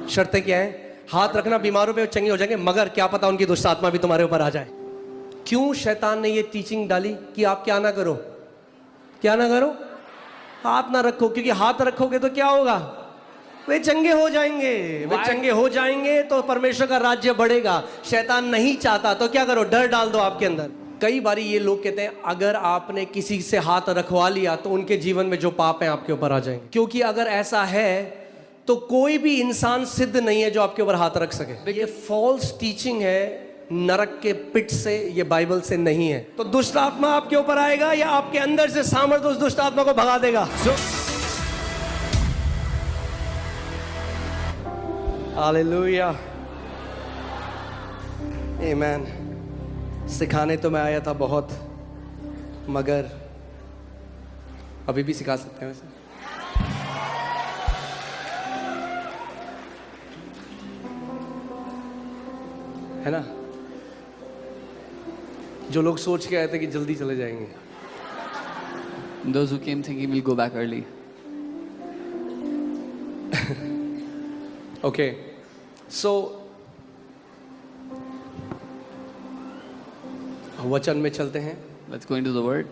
शर्तें क्या है? हाथ रखना, बीमारों पे चंगे हो जाएंगे, मगर क्या पता उनकी दुष्ट आत्मा भी तुम्हारे ऊपर आ जाए। क्यों शैतान ने ये टीचिंग डाली कि आप क्या ना करो, क्या ना करो? हाथ ना रखो, क्योंकि हाथ रखोगे तो क्या होगा? वे चंगे हो जाएंगे। वे चंगे हो जाएंगे तो परमेश्वर का राज्य बढ़ेगा। शैतान नहीं चाहता, तो क्या करो? डर डाल दो आपके अंदर। कई बारी ये लोग कहते हैं अगर आपने किसी से हाथ रखवा लिया तो उनके जीवन में जो पाप है आपके ऊपर आ जाएंगे। क्योंकि अगर ऐसा है तो कोई भी इंसान सिद्ध नहीं है जो आपके ऊपर हाथ रख सके। ये फॉल्स टीचिंग है नरक के पिट से, ये बाइबल से नहीं है। तो दुष्ट आत्मा आपके ऊपर आएगा या आपके अंदर से सामर्थ्य उस दुष्ट आत्मा को भगा देगा। हालेलुया, आमीन। सिखाने तो मैं आया था बहुत, मगर अभी भी सिखा सकते हैं वैसे। है ना? जो लोग सोच के आए थे कि जल्दी चले जाएंगे, Those who came thinking we'll go back early. okay, so वचन में चलते हैं। Let's go into the word.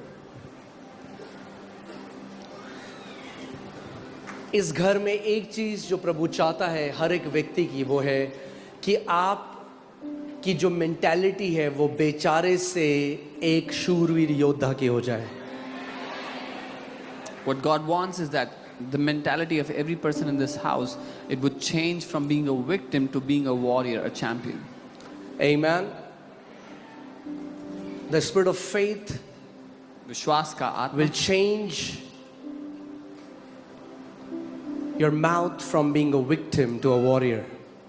इस घर में एक चीज जो प्रभु चाहता है हर एक व्यक्ति की, वो है कि आप की जो मेंटालिटी है वो बेचारे से एक शूरवीर योद्धा की हो जाए। What God wants is that the mentality of every person in this house, it would change from being a victim to being a warrior, a champion. Amen. The spirit of faith विश्वास का आत्मा will change your mouth from being a victim to a warrior.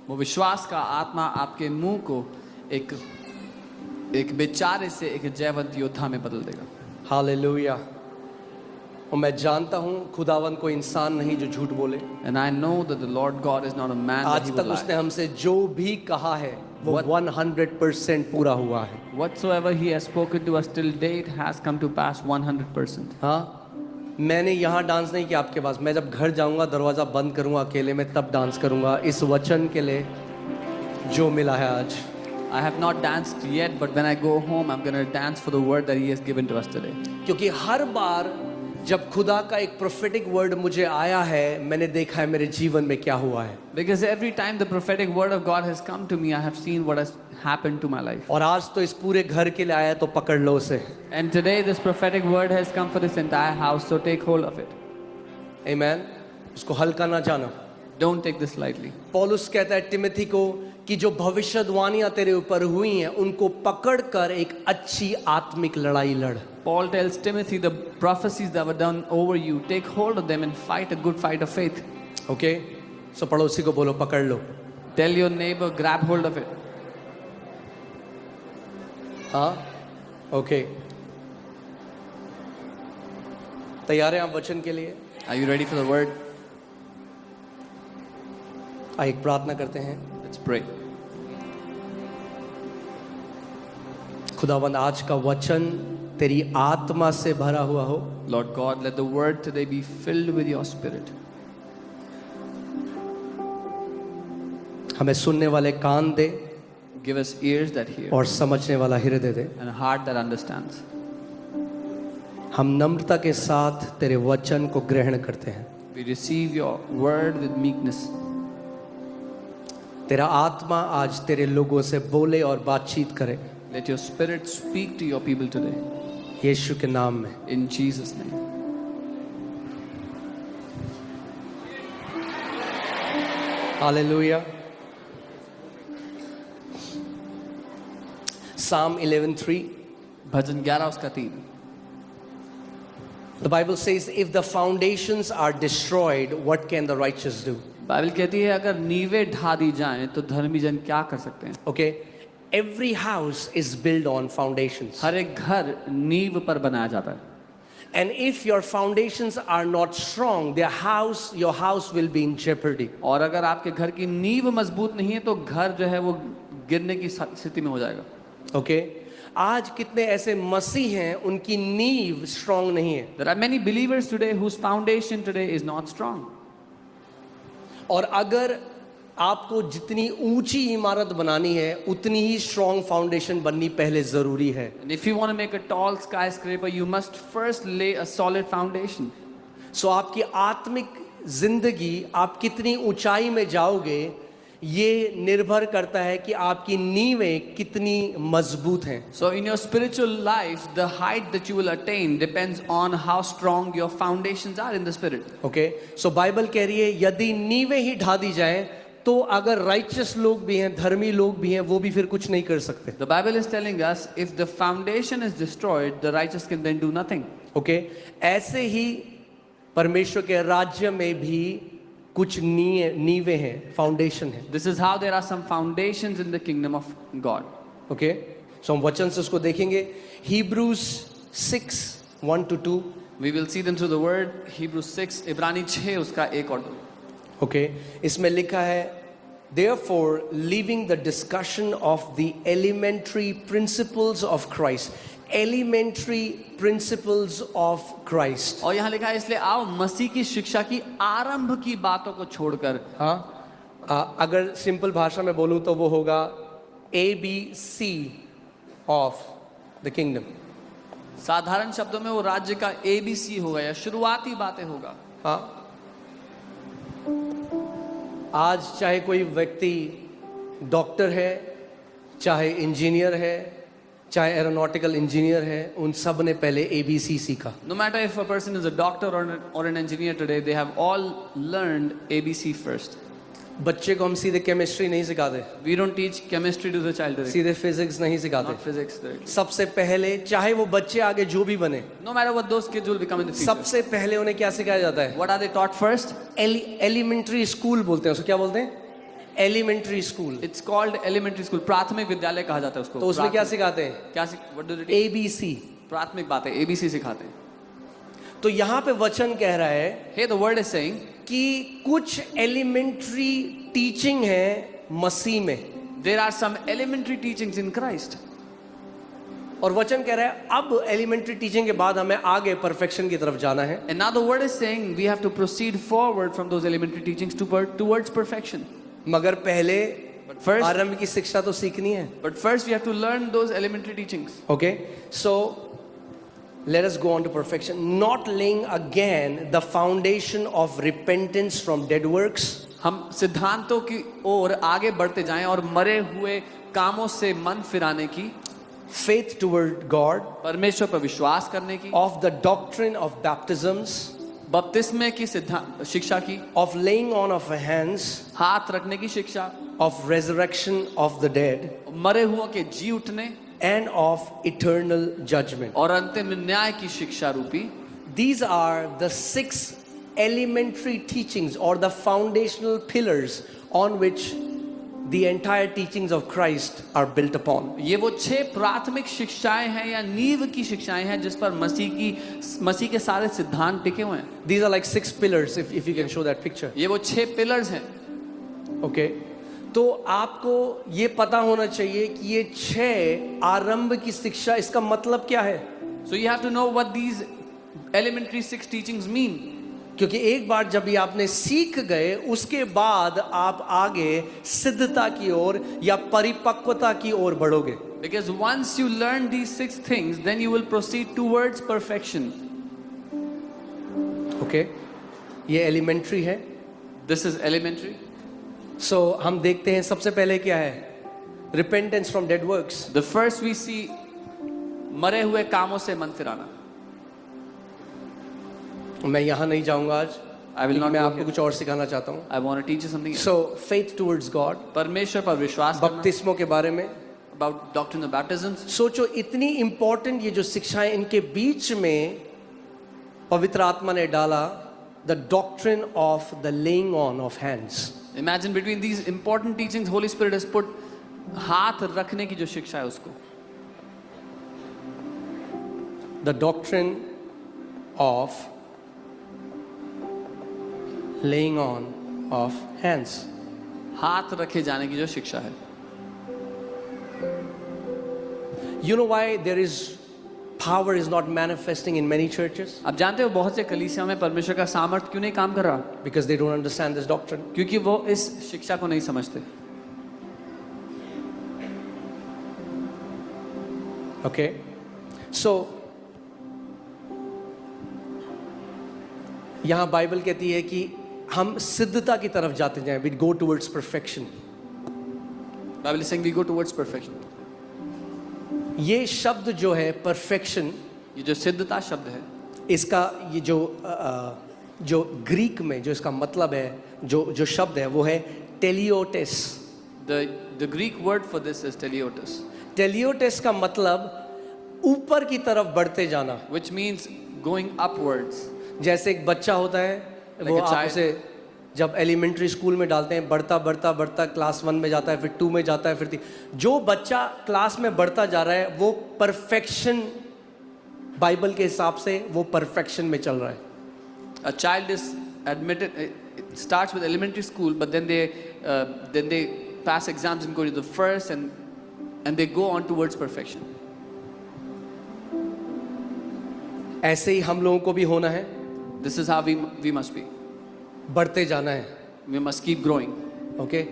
वो विश्वास का आत्मा आपके मुंह को एक बेचारे से एक जयवंत योद्धा में बदल देगा। हालेलुया। और मैं जानता हूं खुदावन कोई इंसान नहीं जो झूठ बोले। And I know that the Lord God is not a man that आज he तक will उसने lie. हमसे जो भी कहा है वो 100% पूरा हुआ है। Whatsoever he has spoken to us till date has come to pass 100%. हाँ, मैंने यहाँ डांस नहीं किया आपके पास। मैं जब घर जाऊंगा दरवाजा बंद करूंगा अकेले में, तब डांस करूंगा इस वचन के लिए जो मिला है आज। I have not danced yet, but when I go home, I'm going to dance for the word that he has given to us today. क्योंकि हर बार जब खुदा का एक प्रोफेटिक वर्ड मुझे आया है, मैंने देखा है मेरे जीवन में क्या हुआ है। Because every time the prophetic word of God has come to me, I have seen what has happened to my life. और आज तो इस पूरे घर के लिए आया, तो पकड़ लो उसे। And today this prophetic word has come for this entire house, so take hold of it. आमीन। उसको हल्का ना जाना। Don't take this lightly. पौलुस कहता है तिमोथी को कि जो भविष्यवाणियां तेरे ऊपर हुई हैं उनको पकड़कर एक अच्छी आत्मिक लड़ाई लड़। Paul tells Timothy the prophecies that were done over you, take hold of them and fight a good fight of faith. Okay, so पड़ोसी को बोलो पकड़ लो। Tell your neighbor, grab hold of it. हाँ, ओके, तैयार हैं आप वचन के लिए? Are you ready for the word? आइए एक प्रार्थना करते हैं। Let's pray. खुदावंद आज का वचन तेरी आत्मा से भरा हुआ हो। Lord God, let the word today be filled with your spirit. हमें सुनने वाले कान दे Give us ears that hear और समझने वाला हृदय दे। and a heart that understands. हम नम्रता के साथ तेरे वचन को ग्रहण करते हैं। We receive your word with meekness. तेरा आत्मा आज तेरे लोगों से बोले और बातचीत करे। Let your spirit speak to your people today. यीशु के नाम में, In Jesus' name. Hallelujah. Psalm 11:3 भजन 11 उसका 3. The Bible says if the foundations are destroyed, what can the righteous do? Bible कहती है अगर नींवें ढा दी जाएं तो धर्मी जन क्या कर सकते हैं? Okay, every house is built on foundations. हर एक घर नींव पर बनाया जाता है. And if your foundations are not strong, your house will be in jeopardy. और अगर आपके घर की नींव मजबूत नहीं है तो घर जो है वो गिरने की स्थिति में हो जाएगा. Okay, आज कितने ऐसे मसीह हैं उनकी नींव स्ट्रांग नहीं है। There are many believers today whose foundation today is not strong. और अगर आपको जितनी ऊंची इमारत बनानी है उतनी ही स्ट्रॉन्ग फाउंडेशन बननी पहले जरूरी है. And if you want to make a tall skyscraper, you must first lay a solid foundation. सो आपकी आत्मिक जिंदगी आप कितनी ऊंचाई में जाओगे ये निर्भर करता है कि आपकी नींवें कितनी मजबूत हैं. So in your spiritual life, the height that you will attain depends on how strong your foundations are in the spirit. Okay, so Bible कह रही है यदि नींवें ही ढा दी जाएं तो अगर राइचस लोग भी हैं, धर्मी लोग भी हैं, वो भी फिर कुछ नहीं कर सकते. The Bible is telling us if the foundation is destroyed, the righteous can then do nothing. Okay, ऐसे ही परमेश्वर के राज्य में भी कुछ नींवें हैं, फाउंडेशन है. This is how there are some foundations in the kingdom of God. Okay, so हम वचन से उसको देखेंगे. Hebrews 6:1-2. We will see them through the word. Hebrews 6, इब्रानी 6 उसका 1 और 2. ओके, इसमें लिखा है therefore leaving the discussion of the elementary principles of Christ. Elementary principles of Christ. और यहाँ लिखा है इसलिए आओ मसीह की शिक्षा की आरंभ की बातों को छोड़कर. हाँ, अगर सिंपल भाषा में बोलूं तो वो होगा ABC of the kingdom. साधारण शब्दों में वो राज्य का ABC होगा या शुरुआती बातें होगा. हाँ, आज चाहे कोई व्यक्ति डॉक्टर है, चाहे इंजीनियर है, चाहे एरोनॉटिकल इंजीनियर है, उन सब ने पहले ABC सीखा. No matter if a person is a doctor or an engineer today, they have all learned ABC first. बच्चे को हम सीधे केमिस्ट्री नहीं सिखाते, We don't teach chemistry to the child directly. सीधे फिजिक्स नहीं सिखाते. Not physics directly. सबसे पहले चाहे वो बच्चे आगे जो भी बने, No matter what those kids will become in the future. सबसे पहले उन्हें क्या सिखाया जाता है? What are they taught first? Elementary school बोलते हैं उसको. क्या बोलते हैं? Elementary school. It's called elementary school. प्राथमिक विद्यालय कहा जाता है उसको. तो उसमें क्या सिखाते हैं? क्या what do they teach? ABC. प्राथमिक बातें ABC सिखाते हैं. तो यहाँ पे वचन कह रहा है Here the word is saying कि कुछ एलिमेंट्री टीचिंग है मसीह में, there are some elementary teachings in Christ. और वचन कह रहा है अब एलिमेंट्री टीचिंग के बाद हमें आगे परफेक्शन की तरफ जाना है. And now the word is saying we have to proceed forward from those elementary teachings towards perfection. मगर पहले But first, आरंभ की शिक्षा तो सीखनी है. we have to learn those elementary teachings. Okay, so let us go on to perfection, not laying again the foundation of repentance from dead works. हम सिद्धांतों की ओर आगे बढ़ते जाएं और मरे हुए कामों से मन फिराने की, faith toward God, परमेश्वर पर विश्वास करने की, of the doctrine of baptisms, बपतिस्मे की शिक्षा की, of laying on of hands, हाथ रखने की शिक्षा, of resurrection of the dead, मरे हुओं के जी उठने and of eternal judgment. और अंतिम न्याय की शिक्षा रूपी. These are the 6 elementary teachings or the foundational pillars on which the entire teachings of Christ are built upon. ये वो 6 प्राथमिक शिक्षाएं हैं या नींव की शिक्षाएं हैं जिस पर मसीह के सारे सिद्धांत टिके हुए हैं. These are like 6 pillars if you can show that picture. ये वो 6 पिलर्स हैं. Okay, तो आपको ये पता होना चाहिए कि ये 6 आरंभ की शिक्षा, इसका मतलब क्या है? So you have to know what these elementary 6 teachings mean. क्योंकि एक बार जब ये आपने सीख गए उसके बाद आप आगे सिद्धता की ओर या परिपक्वता की ओर बढ़ोगे. Because once you learn these 6 things, then you will proceed towards perfection. Okay, ये एलिमेंट्री है. This is elementary. So हम देखते हैं सबसे पहले क्या है? Repentance from dead works. The first we see मरे हुए कामों से मन फिराना. मैं यहाँ नहीं जाऊंगा आज. I will not मैं go आपको here. कुछ और सिखाना चाहता हूँ. I want to teach you something else. So faith towards God, परमेश्वर पर विश्वास करना. बपतिस्मों के बारे में About doctrine of baptisms. सोचो, इतनी इंपॉर्टेंट ये जो शिक्षाएं, इनके बीच में पवित्र आत्मा ने डाला the doctrine of the laying on of hands. Imagine between these important teachings, Holy Spirit has put हाथ रखने की जो शिक्षा है उसको. The doctrine of laying on of hands. हाथ रखे जाने की जो शिक्षा है. You know why there is power is not manifesting in many churches? आप जानते हो बहुत से कलीसिया में परमेश्वर का सामर्थ्य क्यों नहीं काम कर रहा? Because they don't understand this doctrine. क्योंकि वो इस शिक्षा को नहीं समझते. Okay? So, यहाँ बाइबल कहती है कि हम सिद्धता की तरफ जाते जाएं. We go towards perfection. Bible is saying we go towards perfection. ये शब्द जो है perfection, ये जो सिद्धता शब्द है, इसका ये जो ग्रीक में जो इसका मतलब है, जो शब्द है वो है टेलियोटेस. the Greek word for this is teleotis, टेलियोटेस का मतलब ऊपर की तरफ बढ़ते जाना. which means going upwards. जैसे एक बच्चा होता है, Like वो a आप child. उसे जब एलिमेंट्री स्कूल में डालते हैं, बढ़ता बढ़ता बढ़ता क्लास 1 में जाता है, फिर 2 में जाता है, फिर जो बच्चा क्लास में बढ़ता जा रहा है वो परफेक्शन, बाइबल के हिसाब से वो परफेक्शन में चल रहा है. A child is admitted, it starts with elementary school, but then they pass exams and go to the first, and they go on towards perfection. ऐसे ही हम लोगों को भी होना है, This is how we must be. बढ़ते जाना है. We must keep growing. Okay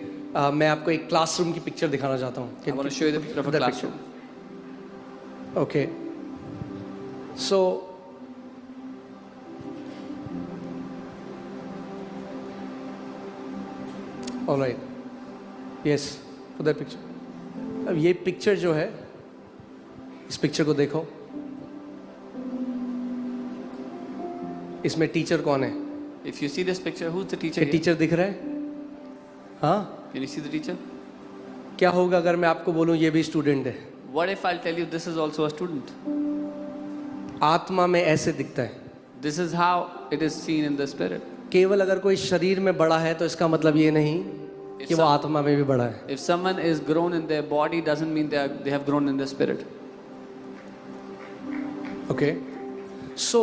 मैं आपको एक क्लासरूम की पिक्चर दिखाना चाहता हूँ. I want to show you the picture of a That classroom. Okay so alright, yes, उधर पिक्चर. अब ये पिक्चर जो है, इस पिक्चर को देखो. इसमें टीचर कौन है? If you see this picture, who's the teacher क्या here? टीचर दिख रहा है? हाँ, Can you see the teacher? क्या होगा अगर मैं आपको बोलूं ये भी स्टूडेंट है? What if I'll tell you this is also a student? आत्मा में ऐसे दिखता है. This is how it is seen in the spirit. केवल अगर कोई शरीर में बड़ा है तो इसका मतलब ये नहीं कि वो आत्मा में भी बड़ा है. If someone is grown in their body, doesn't mean they have grown in the spirit. Okay so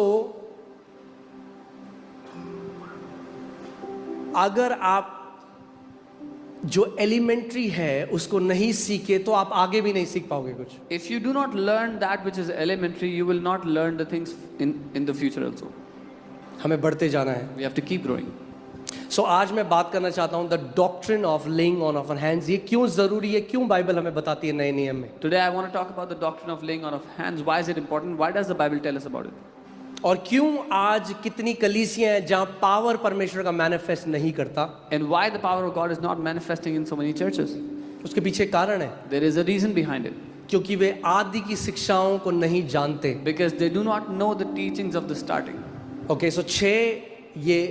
अगर आप जो एलिमेंट्री है उसको नहीं सीखे तो आप आगे भी नहीं सीख पाओगे कुछ. If you do not learn that which is elementary, you will not learn the things in the future also. हमें बढ़ते जाना है. We have to keep growing. सो आज मैं बात करना चाहता हूँ the doctrine of laying on off hands. ये क्यों जरूरी है, क्यों बाइबल हमें बताती है नए नियम में. Today I want to talk about the doctrine of laying on of hands. Why is it important? Why does the Bible tell us about it? और क्यों आज कितनी कलीसियां हैं जहां पावर परमेश्वर का मैनिफेस्ट नहीं करता. And why the power of God is not manifesting in so many churches? उसके पीछे कारण है, There is a reason behind it. क्योंकि वे आदि की शिक्षाओं को नहीं जानते. Because they do not know the teachings of the starting. Okay so 6 ये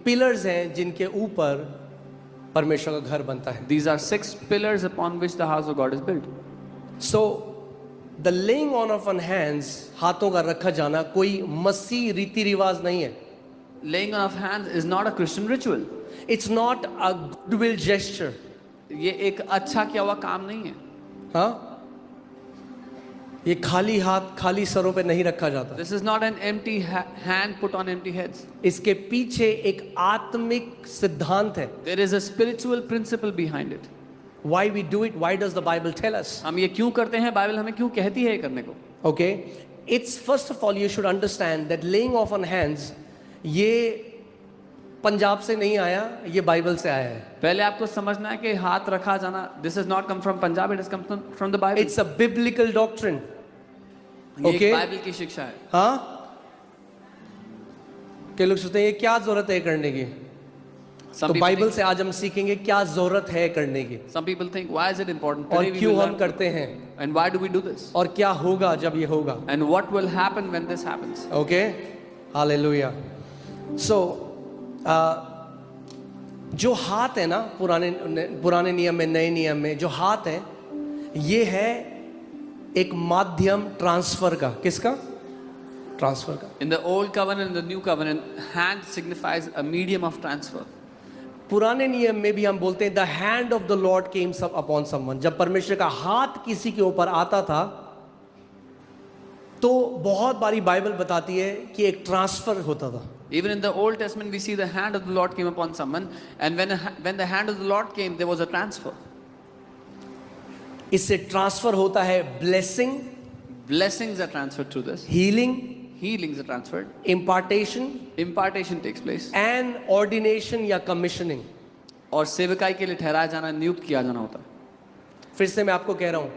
पिलर्स हैं जिनके ऊपर परमेश्वर का घर बनता है. These are 6 pillars upon which the house of God is built. So the laying on off hands, हाथों का रखा जाना, कोई मसीह रीति रिवाज नहीं है. Laying on of hands is not a Christian ritual. It's not a goodwill gesture. ये एक अच्छा किया हुआ काम नहीं है. हाँ, ये खाली हाथ खाली सरों पे नहीं रखा जाता. This is not an empty hand put on empty heads. इसके पीछे एक आत्मिक सिद्धांत है. There is a spiritual principle behind it. Why we do it? Why does the Bible tell us? हम ये क्यों करते हैं? बाइबल हमें क्यों कहती है ये करने को? Okay, it's first of all you should understand that laying off on hands ये पंजाब से नहीं आया, ये बाइबल से आया है. पहले आपको समझना है कि हाथ रखा जाना, this has not come from Punjab, it has come from the Bible. It's a biblical doctrine. ये Okay. एक बाइबल की शिक्षा है. हाँ, के लोग सोचते हैं ये क्या जरूरत है करने की. Some तो people बाइबल think- से आज हम सीखेंगे क्या जरूरत है करने की Some people think, why is it important? और Today we क्यों will हम learn. करते हैं And why do we do this? और क्या होगा जब ये होगा. And what will happen when this happens? Okay, hallelujah. So जो हाथ है ना, पुराने नियम में, नए नियम में जो हाथ है, ये है एक माध्यम ट्रांसफर का. किसका? ट्रांसफर का. In the old covenant and the new covenant, hand signifies a medium of transfer. पुराने नियम में भी हम बोलते हैं the hand of the Lord came upon someone. जब परमेश्वर का हाथ किसी के ऊपर आता था तो बहुत बारी बाइबल बताती है कि एक ट्रांसफर होता था. Even in the Old Testament, we see the hand of the Lord came upon someone, and when the hand of the Lord came, there was a transfer. इससे ट्रांसफर होता है blessing, Blessings are transferred through this. healing, Healings are transferred. impartation, Impartation takes place. and ordination या commissioning. और सेवकाई के लिए ठहराया जाना, नियुक्त किया जाना होता है. फिर से मैं आपको कह रहा हूं,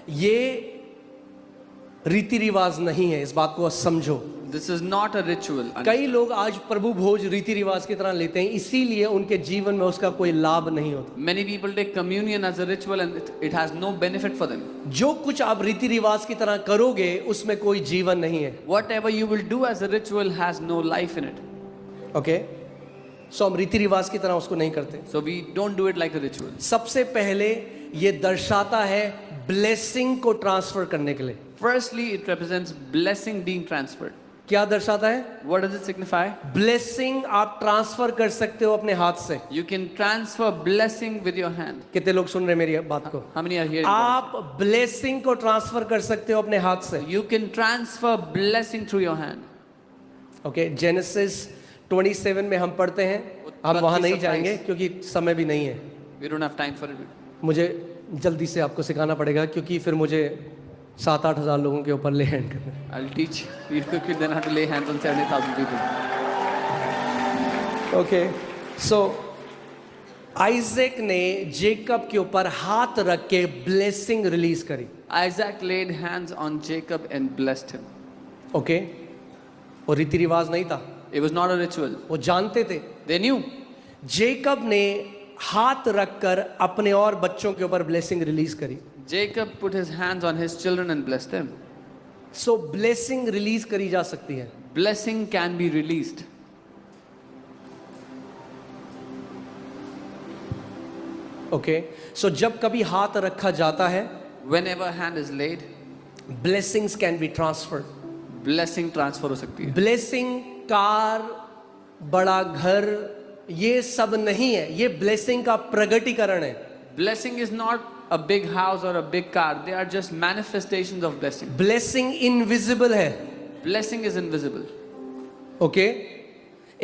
ये रीति रिवाज नहीं है, इस बात को समझो. This is not a ritual. कई लोग आज प्रभु भोज रीति रिवाज की तरह लेते हैं, इसीलिए उनके जीवन में उसका कोई लाभ नहीं होता. Many people take communion as a ritual and it has no benefit for them. जो कुछ आप रीति रिवाज की तरह करोगे उसमें कोई जीवन नहीं है. Whatever you will do as a ritual has no life in it. Okay, so हम रीति रिवाज की तरह उसको नहीं करते. So we don't do it like a ritual. सबसे पहले ये दर्शाता है ब्लेसिंग को ट्रांसफर करने के लिए. Firstly, it represents blessing being transferred. क्या दर्शाता है? What does it signify? Blessing आप ट्रांसफर कर सकते हो अपने हाथ से. You can transfer blessing with your hand. कितने लोग सुन रहे हैं मेरी बात को? How many are here? आप ब्लेसिंग को ट्रांसफर कर सकते हो अपने हाथ से. You can transfer blessing through your hand. Okay, genesis 27 में हम पढ़ते हैं. हम वहां नहीं जाएंगे क्योंकि समय भी नहीं है. We don't have time for it. मुझे जल्दी से आपको सिखाना पड़ेगा क्योंकि फिर मुझे 7-8 हज़ार लोगों के ऊपर ले हैंड करना. I'll teach you quickly, then have to lay hands on 70,000 people. Okay, so Isaac ने जेकब के ऊपर हाथ रख के ब्लेसिंग रिलीज करी. Isaac laid hands on Jacob and blessed him. Okay, वो रीति रिवाज नहीं था, It was not a ritual. वो जानते थे. They knew. जेकब ने हाथ रखकर अपने और बच्चों के ऊपर ब्लेसिंग रिलीज करी. Jacob put his hands on his children and blessed them. So blessing release करी जा सकती है. Blessing can be released. Okay, so जब कभी हाथ रखा जाता है, Whenever hand is laid, blessings can be transferred. blessing transfer हो सकती है. ब्लेसिंग कार, बड़ा घर, ये सब नहीं है, ये ब्लेसिंग का प्रगटीकरण है. Blessing is not a big house or a big car. They are just manifestations of blessing. Blessing invisible है. Blessing is invisible. ओके,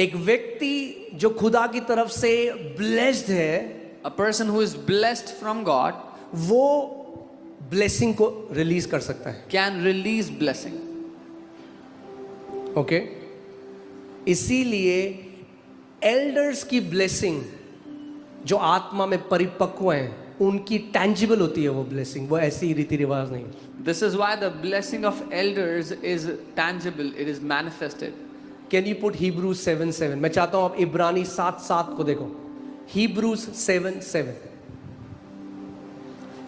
एक व्यक्ति जो खुदा की तरफ से ब्लेस्ड है, A person who is blessed from God वो ब्लेसिंग को रिलीज कर सकता है. can release blessing. ओके, इसीलिए एल्डर्स की ब्लेसिंग जो आत्मा में परिपक्व हैं, उनकी टैंजिबल होती है वो ब्लेसिंग. वो ऐसी रीति रिवाज नहीं. This is why the blessing of elders is tangible. It is manifested. Can you put Hebrews 7:7? मैं चाहता हूं आप इब्रानी 7:7 को देखो. Hebrews 7:7.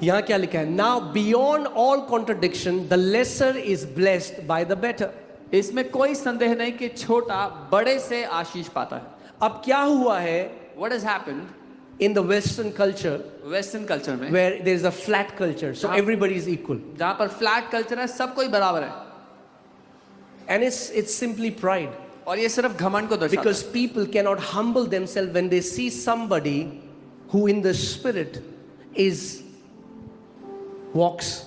यहां क्या लिखा है? Now beyond all contradiction, the lesser is blessed by the better. इसमें कोई संदेह नहीं कि छोटा बड़े से आशीष पाता है. अब क्या हुआ है What has happened? in the Western culture Western culture में, where there is a flat culture, so हाँ. everybody is equal, जहाँ पर फ्लैट कल्चर है, सब कोई बराबर है. and it's simply pride, और ये सिर्फ घमंड को दर्शाता because people cannot humble themselves when they see somebody who in the spirit walks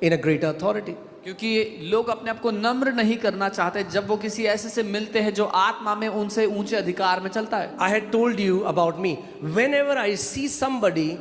in a greater authority. है. क्योंकि लोग अपने आप को नम्र नहीं करना चाहते जब वो किसी ऐसे से मिलते हैं जो आत्मा में उनसे ऊंचे अधिकार में चलता है. I had told you about me. Whenever I see somebody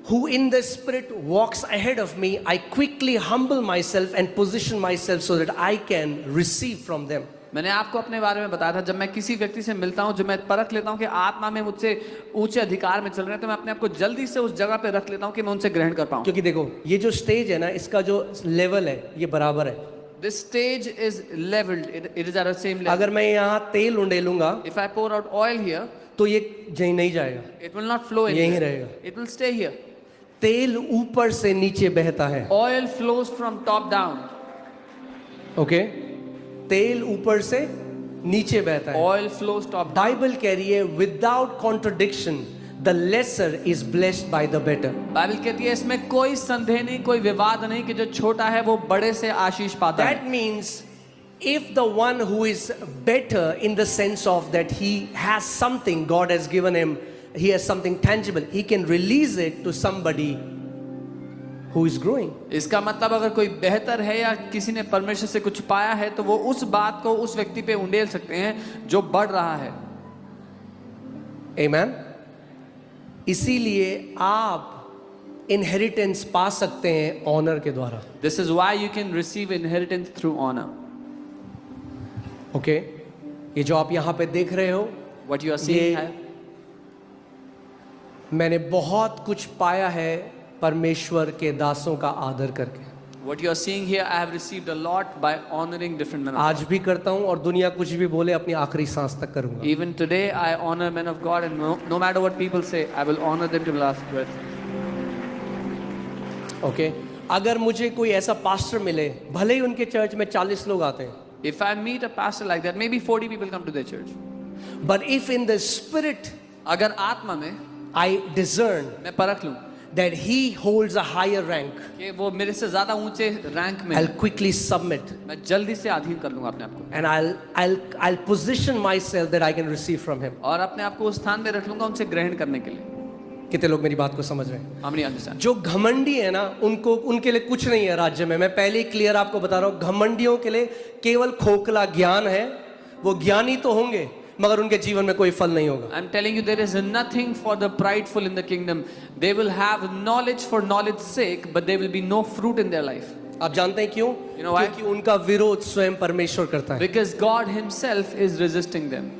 who in the spirit walks ahead of me, I quickly humble myself and position myself so that I can receive from them. मैंने आपको अपने बारे में बताया था, जब मैं किसी व्यक्ति से मिलता हूं जो मैं परख लेता हूं कि आत्मा में मुझसे ऊंचे अधिकार में चल रहे हैं, तो मैं अपने आप को जल्दी से उस जगह पे रख लेता हूं कि मैं उनसे ग्रहण कर पाऊं. क्योंकि देखो, ये जो स्टेज है ना, इसका जो लेवल है ये बराबर है. This stage is leveled. It is at the same level. अगर मैं यहाँ तेल उंडेलूंगा If I pour out oil here, तो ये यहीं नहीं जाएगा, it will not flow in. यहीं रहेगा. It will stay here. तेल ऊपर से नीचे बहता है. Oil flows from top down. Okay, तेल ऊपर से नीचे बहता है. Oil flows top down. Bible कह रही है without contradiction the lesser is blessed by the better. Bible कहती है इसमें कोई संदेह नहीं, कोई विवाद नहीं कि जो छोटा है वो बड़े से आशीष पाता है. That means if the one who is better in the sense of that he has something God has given him, he has something tangible, he can release it to somebody who is growing. इसका मतलब अगर कोई बेहतर है या किसी ने परमेश्वर से कुछ पाया है तो वो उस बात को उस व्यक्ति पे उंडेल सकते हैं जो बढ़ रहा है. Amen. इसीलिए आप इनहेरिटेंस पा सकते हैं ऑनर के द्वारा. This is why you can receive inheritance through honor. Okay ये जो आप यहाँ पे देख रहे हो, What you are seeing ये मैंने बहुत कुछ पाया है परमेश्वर के दासों का आदर करके. What you are seeing here, I have received a lot by honoring different men of आज भी करता हूँ और दुनिया कुछ भी बोले अपनी आखिरी सांस तक करूंगा. God. Even today, I honor men of God, and no matter what people say, I will honor them to the last breath. Okay अगर मुझे कोई ऐसा पास्टर मिले, भले ही उनके चर्च में 40 लोग आते हैं, If I meet a pastor like that, maybe 40 people come to their church. But if in the spirit अगर आत्मा में आई डिसर्न मैं परख लूं that he holds a higher rank, कि वो मेरे से ज्यादा ऊंचे रैंक में I'll है, quickly submit मैं जल्दी से अधीन कर लूंगा अपने आप को and I'll position myself that I can receive from him. और अपने आप को उस स्थान में रख लूंगा उनसे ग्रहण करने के लिए. कितने लोग मेरी बात को समझ रहे हैं? How many understand? जो घमंडी है ना, उनको उनके लिए कुछ नहीं है राज्य में. मैं पहले ही क्लियर आपको बता रहा हूँ, घमंडियों के लिए केवल खोखला ज्ञान है. वो ज्ञानी तो होंगे मगर उनके जीवन में कोई फल नहीं होगा. I'm telling you, there is nothing for the prideful in the kingdom. They will have knowledge for knowledge's sake, but there will be no fruit in their life. आप जानते हैं क्यों? You know why? क्योंकि उनका विरोध स्वयं परमेश्वर करता है. Because God Himself is resisting them.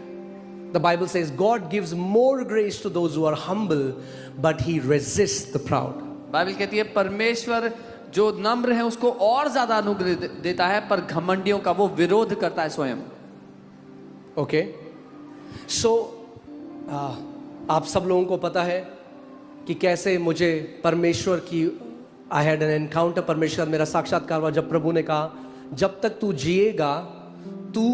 The Bible says God gives more grace to those who are humble, but He resists the proud. Bible कहती है परमेश्वर जो नम्र है उसको और ज्यादा अनुग्रह देता है, पर घमंडियों का वो विरोध करता है स्वयं. ओके सो आप सब लोगों को पता है कि कैसे मुझे परमेश्वर की आई हैड एन एनकाउंटर. परमेश्वर मेरा साक्षात्कार हुआ जब प्रभु ने कहा, जब तक तू जिएगा तू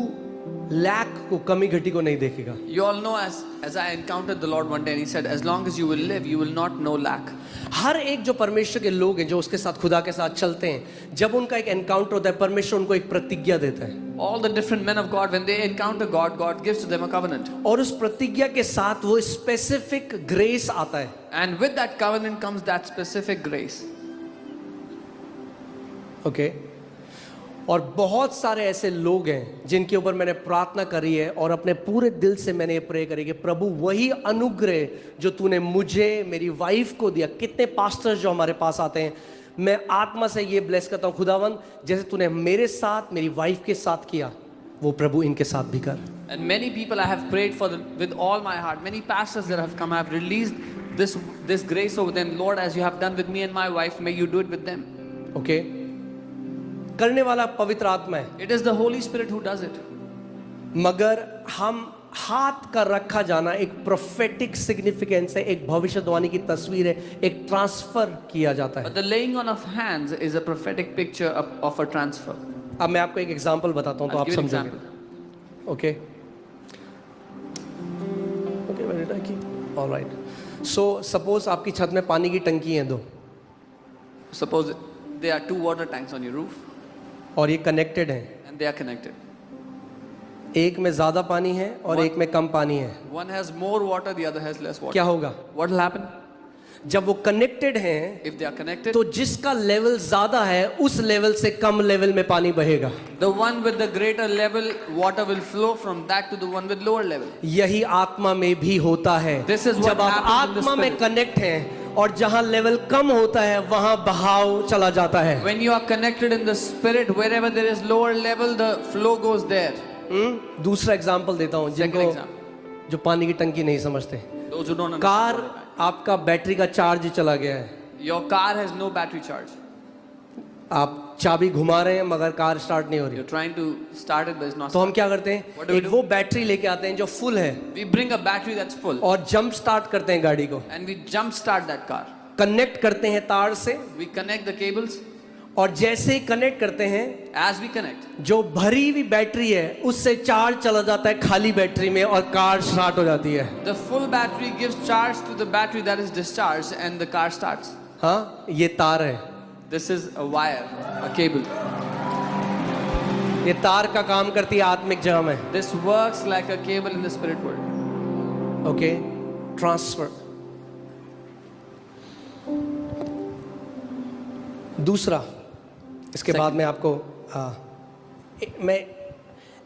लैक को, कमी घटी को नहीं देखेगा. You all know, as I encountered the Lord one day, and He said, as long as you will live, you will not know lack. हर एक जो परमेश्वर के लोग हैं, जो उसके साथ, खुदा के साथ चलते हैं, जब उनका एक एनकाउंटर होता है, परमेश्वर उनको एक प्रतिज्ञा देता है. All the different men of God, when they encounter God, God gives to them a covenant. और उस प्रतिज्ञा के साथ वो स्पेसिफिक ग्रेस आता है. And with that covenant comes that specific grace. Okay और बहुत सारे ऐसे लोग हैं जिनके ऊपर मैंने प्रार्थना करी है और अपने पूरे दिल से मैंने ये प्रे करी कि प्रभु वही अनुग्रह जो तूने मुझे, मेरी वाइफ को दिया. कितने पास्टर्स जो हमारे पास आते हैं, मैं आत्मा से ये ब्लेस करता हूँ, खुदावंद जैसे तूने मेरे साथ, मेरी वाइफ के साथ किया, वो प्रभु इनके साथ भी कर. And many people I have prayed for them with all my heart. Many pastors that have come, I have released this grace over them. Lord, as you have done with me and my wife, may you do it with them. Okay करने वाला पवित्र आत्मा है, It is the Holy Spirit who does it. मगर हम हाथ का रखा जाना एक प्रोफेटिक सिग्निफिकेंस है, एक भविष्यवाणी की तस्वीर है, एक ट्रांसफर किया जाता है. But the laying on of hands is a prophetic picture of a transfer. अब मैं आपको एक एग्जांपल बताता हूँ तो I'll आप give you an समझेंगे. example. ओके ओके वेरी टकी ऑलराइट. सो सपोज आपकी छत में पानी की टंकी है 2 Suppose there are 2 water tanks on your roof और ये कनेक्टेड हैं. and they are connected. एक में ज्यादा पानी है और एक में कम पानी है. One has more water, the other has less water. क्या होगा? What will happen? जब वो कनेक्टेड हैं If they are connected, तो जिसका लेवल ज्यादा है उस लेवल से कम लेवल में पानी बहेगा. the one with the greater level, water will flow from that to the one with lower level. यही आत्मा में भी होता है. This is what जब आप happens in the आत्मा में spirit. कनेक्ट हैं और जहां लेवल कम होता है वहां बहाव चला जाता है. When you are connected in the spirit, wherever there is lower level, the flow goes there. दूसरा एग्जांपल देता हूं Second जिनको example. जो पानी की टंकी नहीं समझते. Those who don't understand. Car आपका बैटरी का चार्ज चला गया है, Your car has no battery charge. आप चाबी घुमा रहे हैं मगर कार स्टार्ट नहीं हो रही. You're trying to start it, but it's not. तो हम क्या करते हैं, What do we एक do? वो बैटरी लेके आते हैं जो फुल है We bring a battery that's full और जंप स्टार्ट करते हैं गाड़ी को, and we jump start that car. Connect करते हैं तार से, We connect the cables. और जैसे ही कनेक्ट करते हैं As we connect, जो भरी हुई बैटरी है उससे चार्ज चला जाता है खाली बैटरी में और कार स्टार्ट हो जाती है. the full battery gives charge to the battery that is discharged and the car starts. हाँ ये तार है, This is a wire, a cable. ये तार का काम करती है आत्मिक जगह में. This works like a cable in the spirit world. Okay transfer. दूसरा इसके बाद में आपको मैं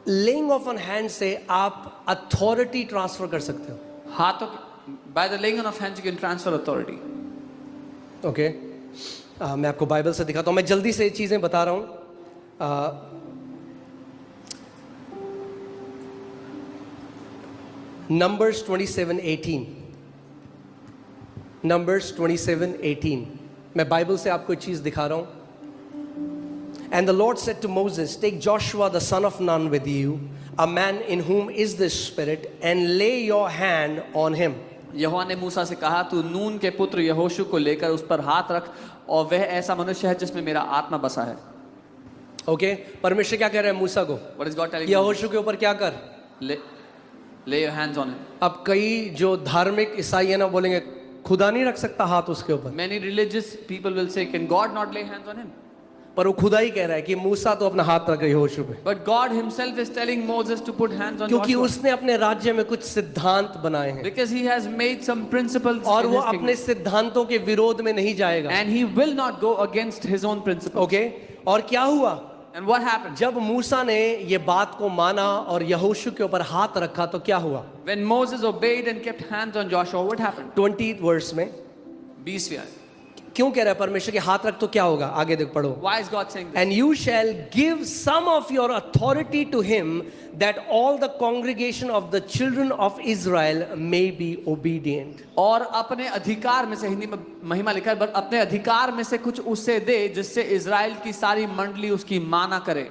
लेइंग ऑफ ऑन हैंड से आप अथॉरिटी ट्रांसफर कर सकते हो. हाथों by the laying on of hands you can transfer authority. Okay मैं आपको बाइबल से दिखाता हूँ, मैं जल्दी से चीज़ें बता रहा हूँ. Numbers 27:18. Numbers 27:18. मैं बाइबल से आपको एक चीज़ दिखा रहा हूँ. And the Lord said to Moses, take Joshua the son of Nun with you, a man in whom is the Spirit, and lay your hand on him. यहोवा ने मूसा से कहा, तू नून के पुत्र यहोशू को लेकर उस पर हाथ रख, और वह ऐसा मनुष्य है जिसमें मेरा आत्मा बसा है. ओके परमेश्वर क्या कह रहे हैं मूसा को? What is God telling यहोशू के ऊपर क्या कर? Lay your hands on him. अब कई जो धार्मिक ईसाई है ना बोलेंगे खुदा नहीं रख सकता हाथ उसके ऊपर, Many religious people will say, can God not lay hands on him? पर वो खुदा ही कह रहा है कि मूसा तो अपना हाथ रख यहोशू पे, But God himself is telling Moses to put hands on क्योंकि Joshua. उसने अपने राज्य में कुछ सिद्धांत बनाए हैं Because he has made some principles और in वो his kingdom. अपने सिद्धांतों के विरोध में नहीं जाएगा. And he will not go against his own principles. Okay और क्या हुआ And what happened? जब मूसा ने ये बात को माना और यहोशू के ऊपर हाथ रखा तो क्या हुआ? When Moses obeyed and kept hands on Joshua, what happened? 20th verse में 20th. क्यों कह रहा है परमेश्वर कि हाथ रख तो क्या होगा? आगे देख पढ़ो. Why is God saying this? And you shall give some of your authority to him, that all the congregation of the children of Israel may be obedient. और अपने अधिकार में से, हिंदी में महिमा लिखा है, बट अपने अधिकार में से कुछ उससे दे जिससे इजराइल की सारी मंडली उसकी माना करे.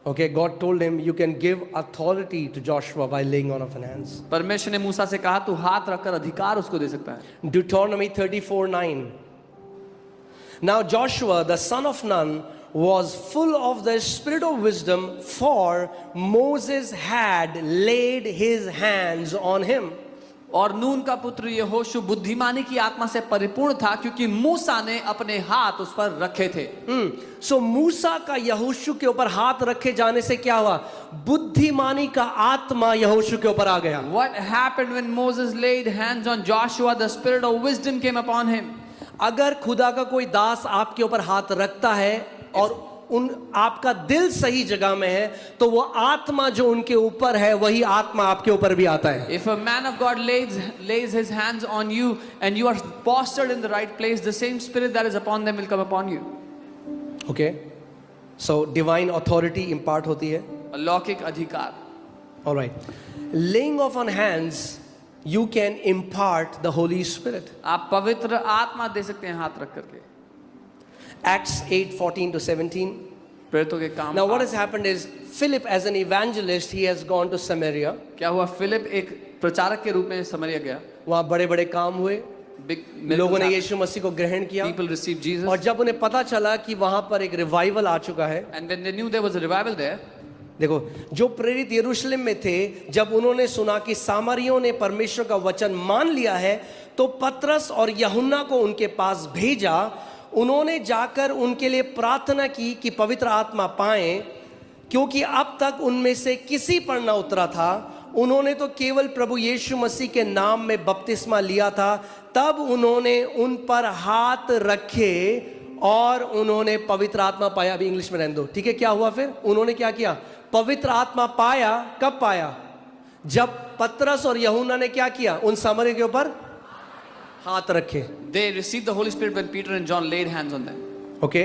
Okay, God told him you can give authority to Joshua by laying on of hands. परमेश्वर ने मूसा से कहा तू हाथ रखकर अधिकार उसको दे सकता है. Deuteronomy 34:9. Now Joshua the son of Nun was full of the spirit of wisdom, for Moses had laid his hands on him. और नून का पुत्र यहोशू बुद्धिमानी की आत्मा से परिपूर्ण था, क्योंकि मूसा ने अपने हाथ उस पर रखे थे. So मूसा का यहोशू के ऊपर हाथ रखे जाने से क्या हुआ? बुद्धिमानी का आत्मा यहोशू के ऊपर आ गया. What happened when Moses laid hands on Joshua? The spirit of wisdom came upon him. अगर खुदा का कोई दास आपके ऊपर हाथ रखता है और उन आपका दिल सही जगह में है तो वो आत्मा जो उनके ऊपर है वही आत्मा आपके ऊपर भी आता है. If a man of God lays his hands on you and you are postured in the right place, the same spirit that is upon them will come upon you. Okay, so divine authority impart होती है. अलौकिक अधिकार. All right, laying off on hands, you can impart the Holy Spirit. आप पवित्र आत्मा दे सकते हैं हाथ रख करके. Acts 8:14-17. प्रेरितों के काम. Now what has happened is Philip as an evangelist he has gone to Samaria. क्या हुआ? फिलिप एक प्रचारक के रूप में समरिया गया. वहाँ बड़े बड़े काम हुए, लोगों ने यीशु मसीह को ग्रहण किया. People received Jesus. और जब उन्हें पता चला कि वहाँ पर एक रिवाइवल आ चुका है, And when they knew there was a revival there, देखो जो प्रेरित यरूशलेम में थे जब उन्होंने सुना कि सामरियों ने परमेश्वर का वचन मान लिया है तो पतरस और यूहन्ना को उनके पास भेजा. उन्होंने जाकर उनके लिए प्रार्थना की कि पवित्र आत्मा पाएं, क्योंकि अब तक उनमें से किसी पर न उतरा था. उन्होंने तो केवल प्रभु यीशु मसीह के नाम में बपतिस्मा लिया था. तब उन्होंने उन पर हाथ रखे और उन्होंने पवित्र आत्मा पाया. अभी इंग्लिश में रहने दो, ठीक है? क्या हुआ फिर? उन्होंने क्या किया? पवित्र आत्मा पाया. कब पाया? जब पतरस और यूहन्ना ने क्या किया? उन सामरियों के ऊपर हाथ रखे. they received the Holy Spirit when Peter and John laid hands on them. Okay,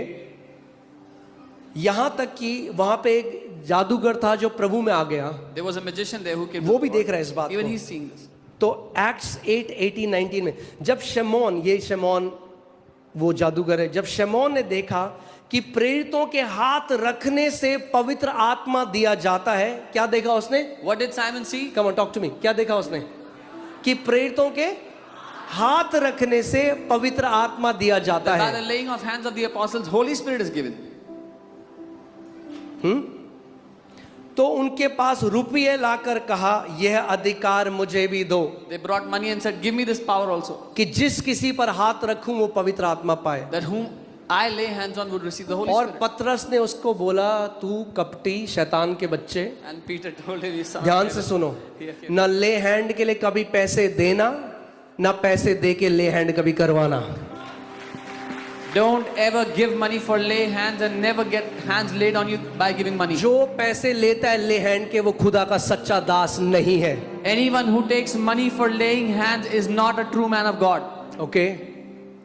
यहां तक कि वहां पे एक जादूगर था जो प्रभु में आ गया. There was a magician there who came. वो भी देख रहा है इस बात Even को. he's seeing this. तो एक्ट्स 8:18-19 में जब शमौन वो जादूगर है, जब शमौन ने देखा कि प्रेरितों के हाथ रखने से पवित्र आत्मा दिया जाता है, क्या देखा उसने? What did Simon see? Come on talk to me. क्या देखा उसने? कि प्रेरितों के हाथ रखने से पवित्र आत्मा दिया जाता By है. the laying of hands of the apostles, Holy Spirit is given. तो उनके पास रुपये लाकर कहा यह अधिकार मुझे भी दो, They brought money and said, give me this power also, कि जिस किसी पर हाथ रखूं वो पवित्र आत्मा पाए. that whom I lay hands on would receive the Holy और Spirit. पतरस ने उसको बोला तू कपटी शैतान के बच्चे, And Peter told him, you son of ध्यान a से devil. सुनो, Here, here. न ले हैंड के लिए कभी पैसे देना, न पैसे दे के ले हैंड कभी करवाना. Don't ever give money for lay hands and never get hands laid on you by giving money. जो पैसे लेता है ले हैंड के वो खुदा का सच्चा दास नहीं है. Anyone who takes money for laying hands is not a true man of God. Okay,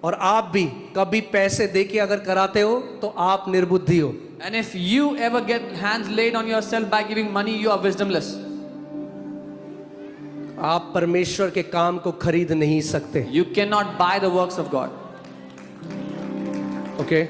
और आप भी कभी पैसे देके अगर कराते हो तो आप निर्बुद्धि हो। And if you ever get hands laid on yourself by giving money, you are wisdomless. आप परमेश्वर के काम को खरीद नहीं सकते। You cannot buy the works of God. Okay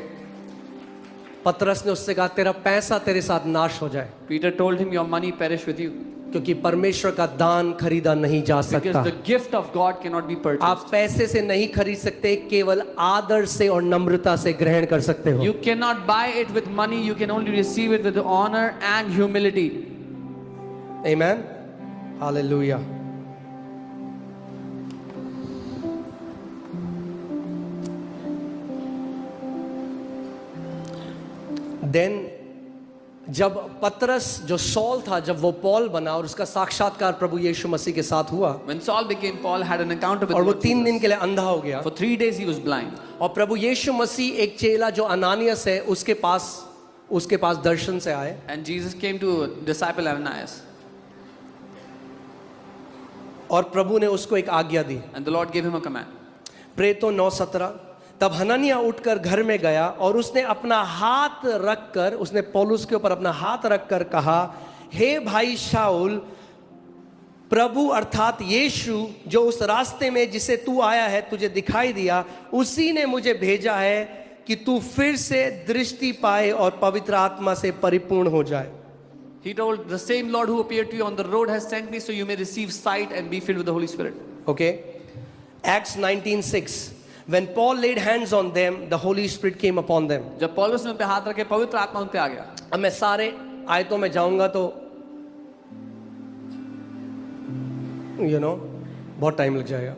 पतरस ने उससे कहा तेरा पैसा तेरे साथ नाश हो जाए, Peter told him, your money perish with you. क्योंकि परमेश्वर का दान खरीदा नहीं जा सकता। Because the gift of God cannot be purchased. आप पैसे से नहीं खरीद सकते, केवल आदर से और नम्रता से ग्रहण कर सकते हो। You cannot buy it with money, you can only receive it with honor and humility. Amen. Hallelujah. Then जब पतरस जो सॉल था, जब वो पॉल बना और उसका साक्षात्कार प्रभु यीशु मसीह के साथ हुआ When Saul became Paul, had an encounter with और वो Lord 3 दिन Jesus. के लिए अंधा हो गया, For 3 days he was blind. और प्रभु यीशु मसीह एक चेला जो अनानियस है उसके पास दर्शन से आए And Jesus came to disciple Ananias. और प्रभु ने उसको एक आज्ञा दी। And the Lord gave him a command. प्रेतो 9:17 तब हननिया उठकर घर में गया और उसने अपना हाथ रखकर, उसने पौलुस के ऊपर अपना हाथ रखकर कहा, हे भाई शाऊल, प्रभु अर्थात यीशु जो उस रास्ते में जिसे तू आया है तुझे दिखाई दिया, उसी ने मुझे भेजा है कि तू फिर से दृष्टि पाए और पवित्र आत्मा से परिपूर्ण हो जाए। He told, the same Lord who appeared to you on the road has sent me so you may receive sight and be filled with the Holy Spirit. Okay. Acts 19:6 when Paul laid hands on them, the Holy Spirit came upon them. जब पौलुस ने उन पे हाथ रखे, पवित्र आत्मा उन पे आ गया. अब मैं सारे आयतों में जाऊंगा तो बहुत टाइम लग जाएगा,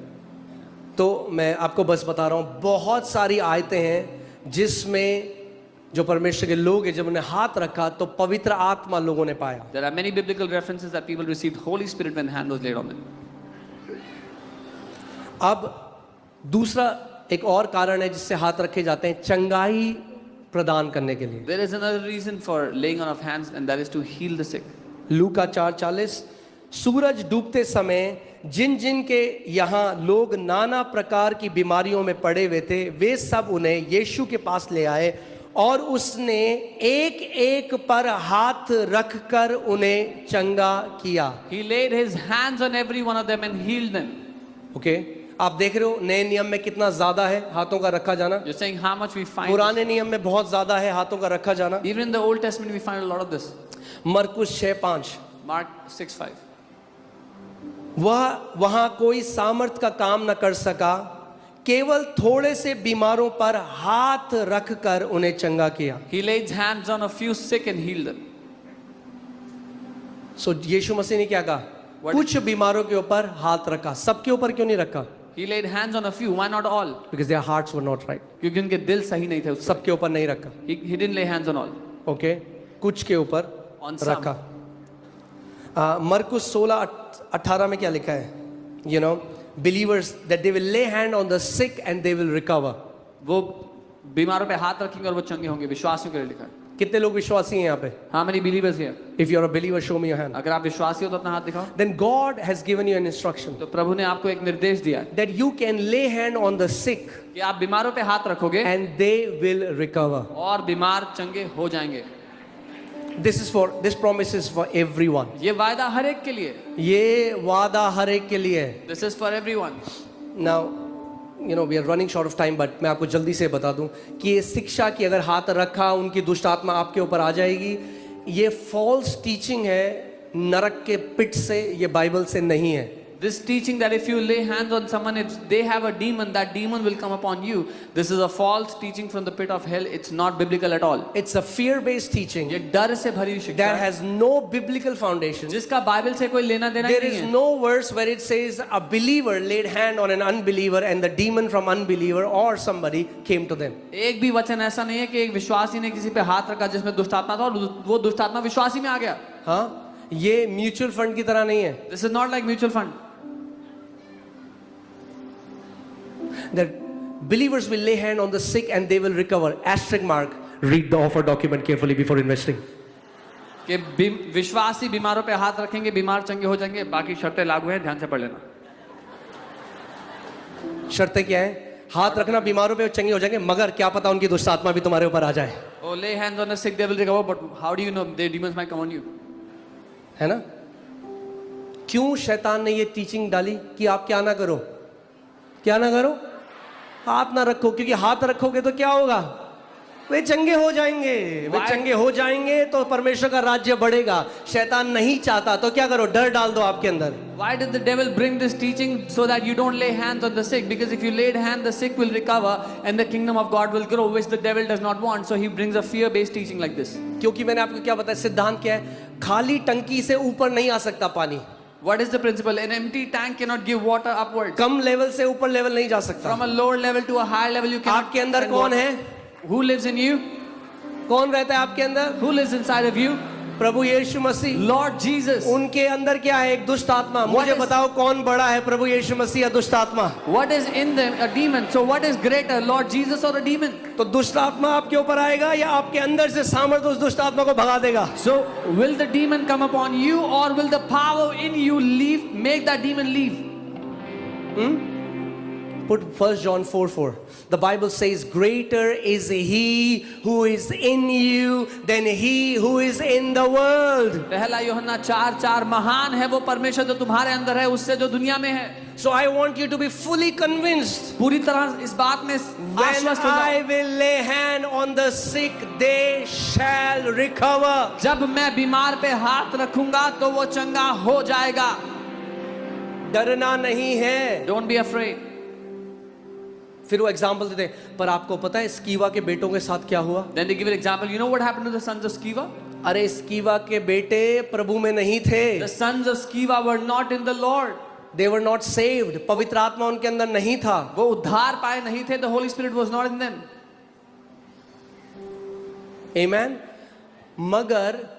तो मैं आपको बस बता रहा हूं बहुत सारी आयतें हैं जिसमें जो परमेश्वर के लोग हैं जब उन्हें हाथ रखा तो पवित्र आत्मा लोगों ने पाया। There are many biblical references that people received Holy Spirit when hand was laid on them. अब दूसरा एक और कारण है जिससे हाथ रखे जाते हैं, चंगाई प्रदान करने के लिए। There is another reason for laying on of hands, and that is to heal the sick. लूका 4:40 सूरज डूबते समय जिन जिन के यहाँ लोग नाना प्रकार की बीमारियों में पड़े हुए थे वे सब उन्हें यीशु के पास ले आए और उसने एक एक पर हाथ रखकर उन्हें चंगा किया। He laid his hands on every one of them and healed them. Okay आप देख रहे हो नए नियम में कितना ज्यादा है हाथों का रखा जाना। You're saying how much we find. पुराने नियम में बहुत ज्यादा है हाथों का रखा जाना। Even in the Old Testament we find a lot of this. मरकुस 6:5 Mark 6:5. वहां कोई सामर्थ का काम न कर सका, केवल थोड़े से बीमारों पर हाथ रखकर उन्हें चंगा किया। He laid hands on a few sick and healed them. सो यीशु मसीह ने क्या कहा? What? कुछ बीमारों के ऊपर हाथ रखा, सबके ऊपर क्यों नहीं रखा? He laid hands on a few. Why not all? Because their hearts were not right. क्योंकि उनके दिल सही नहीं थे उस सबके ऊपर नहीं रखा। He didn't lay hands on all. Okay कुछ के ऊपर On some. रखा। मरकुस 16:18 में क्या लिखा है? Believers that they will lay hand on the sick and they will recover. वो बीमारों पे हाथ रखेंगे और वो चंगे होंगे, विश्वासियों के लिए लिखा है. कितने लोग विश्वासी हैं यहाँ पे? How many believers here? If you are a believer, show me your hand. अगर आप विश्वासी हो तो अपना हाथ दिखाओ. Then God has given you an instruction तो प्रभु ने आपको एक निर्देश दिया है that you can lay hand on the sick कि आप बीमारों पे हाथ रखोगे and they will recover. और बीमार चंगे हो जाएंगे. This promise is for everyone. ये वायदा हर एक के लिए. ये वादा हर एक के लिए है. This is for everyone. Now, we are running short of time, but मैं आपको जल्दी से बता दूं कि ये शिक्षा की अगर हाथ रखा उनकी दुष्ट आत्मा आपके ऊपर आ जाएगी, ये फॉल्स टीचिंग है नरक के पिट से, ये बाइबल से नहीं है. This teaching that if you lay hands on someone, if they have a demon, that demon will come upon you. This is a false teaching from the pit of hell. It's not biblical at all. It's a fear-based teaching ये डर से भरी हुई शिक्षा that है has no biblical foundation. जिसका Bible से कोई लेना देना There नहीं is है. no verse where it says a believer laid hand on an unbeliever and the demon from unbeliever or somebody came to them. एक भी वचन ऐसा नहीं है कि एक विश्वासी ने किसी पे हाथ रखा जिसमें दुष्ट आत्मा था और वो दुष्ट आत्मा विश्वासी में आ गया. हाँ, ये म्यूचुअल फंड की तरह नहीं है. This is not like mutual fund. That believers will lay hand on the sick and they will recover. Asterisk mark. Read the offer document carefully before investing. कि विश्वासी बीमारों पे हाथ रखेंगे, बीमार चंगे हो जाएंगे, बाकी शर्तें लागू हैं, ध्यान से पढ़ लेना. शर्तें क्या है? हाथ रखना बीमारों पे चंगे हो जाएंगे, मगर क्या पता उनकी दुष्ट आत्मा भी तुम्हारे ऊपर आ जाए, Oh, lay hands on the sick, they will recover. But how do you know their demons might come on you? है ना? क्यों शैतान ने ये टीचिंग डाली कि आप क्या ना करो, क्या ना करो, हाथ ना रखो, क्योंकि हाथ रखोगे तो क्या होगा, वे चंगे हो जाएंगे, वे Why? चंगे हो जाएंगे तो परमेश्वर का राज्य बढ़ेगा। शैतान नहीं चाहता तो क्या करो, डर डाल दो आपके अंदर। Why did the devil bring this teaching? So that you don't lay hands on the sick. Because if you laid hand, the sick will recover and the kingdom of God will grow, which the devil does not want. So he brings a fear-based teaching like this. क्योंकि मैंने आपको क्या बताया, सिद्धांत क्या है, खाली टंकी से ऊपर नहीं आ सकता पानी, What is the principle? An empty tank cannot give water upwards. Come level से ऊपर लेवल नहीं जा सकता। From a lower level to a higher level, you cannot. आपके अंदर send कौन water. है, Who lives in you? कौन रहता है आपके अंदर, Who lives inside of you? Prabhu Yeshu Masih. Lord Jesus. उनके अंदर क्या है, एक दुष्ट आत्मा। मुझे is- बताओ कौन बड़ा है, प्रभु यीशु मसीह या दुष्ट आत्मा? What is in them? A demon. So what is greater, Lord Jesus or a demon? तो दुष्ट आत्मा आपके ऊपर आएगा या आपके अंदर से सामर्थ्य उस दुष्ट आत्मा को भगा देगा? So will the demon come upon you or will the power in you leave, make that demon leave? Put 1 John 4:4. The Bible says, greater is he who is in you than he who is in the world. पहला यूहन्ना 4:4 महान है वो परमेश्वर जो तुम्हारे अंदर है उससे जो दुनिया में है। So I want you to be fully convinced. पूरी तरह इस बात में When आश्वस्त हो I जाओ। will lay hand on the sick, they shall recover. जब मैं बीमार पे हाथ रखूंगा तो वो चंगा हो जाएगा। डरना नहीं है। Don't be afraid. फिर वो एग्जाम्पल देते हैं, पर आपको पता है स्कीवा के बेटों के साथ क्या हुआ? Then they give an example. You know what happened to the sons of Sceva? अरे स्कीवा के बेटे प्रभु में नहीं थे। The sons of Sceva were not in the Lord. They were not saved. पवित्र आत्मा उनके अंदर नहीं था। वो उद्धार पाए नहीं थे. The Holy Spirit was not in them. Amen. मगर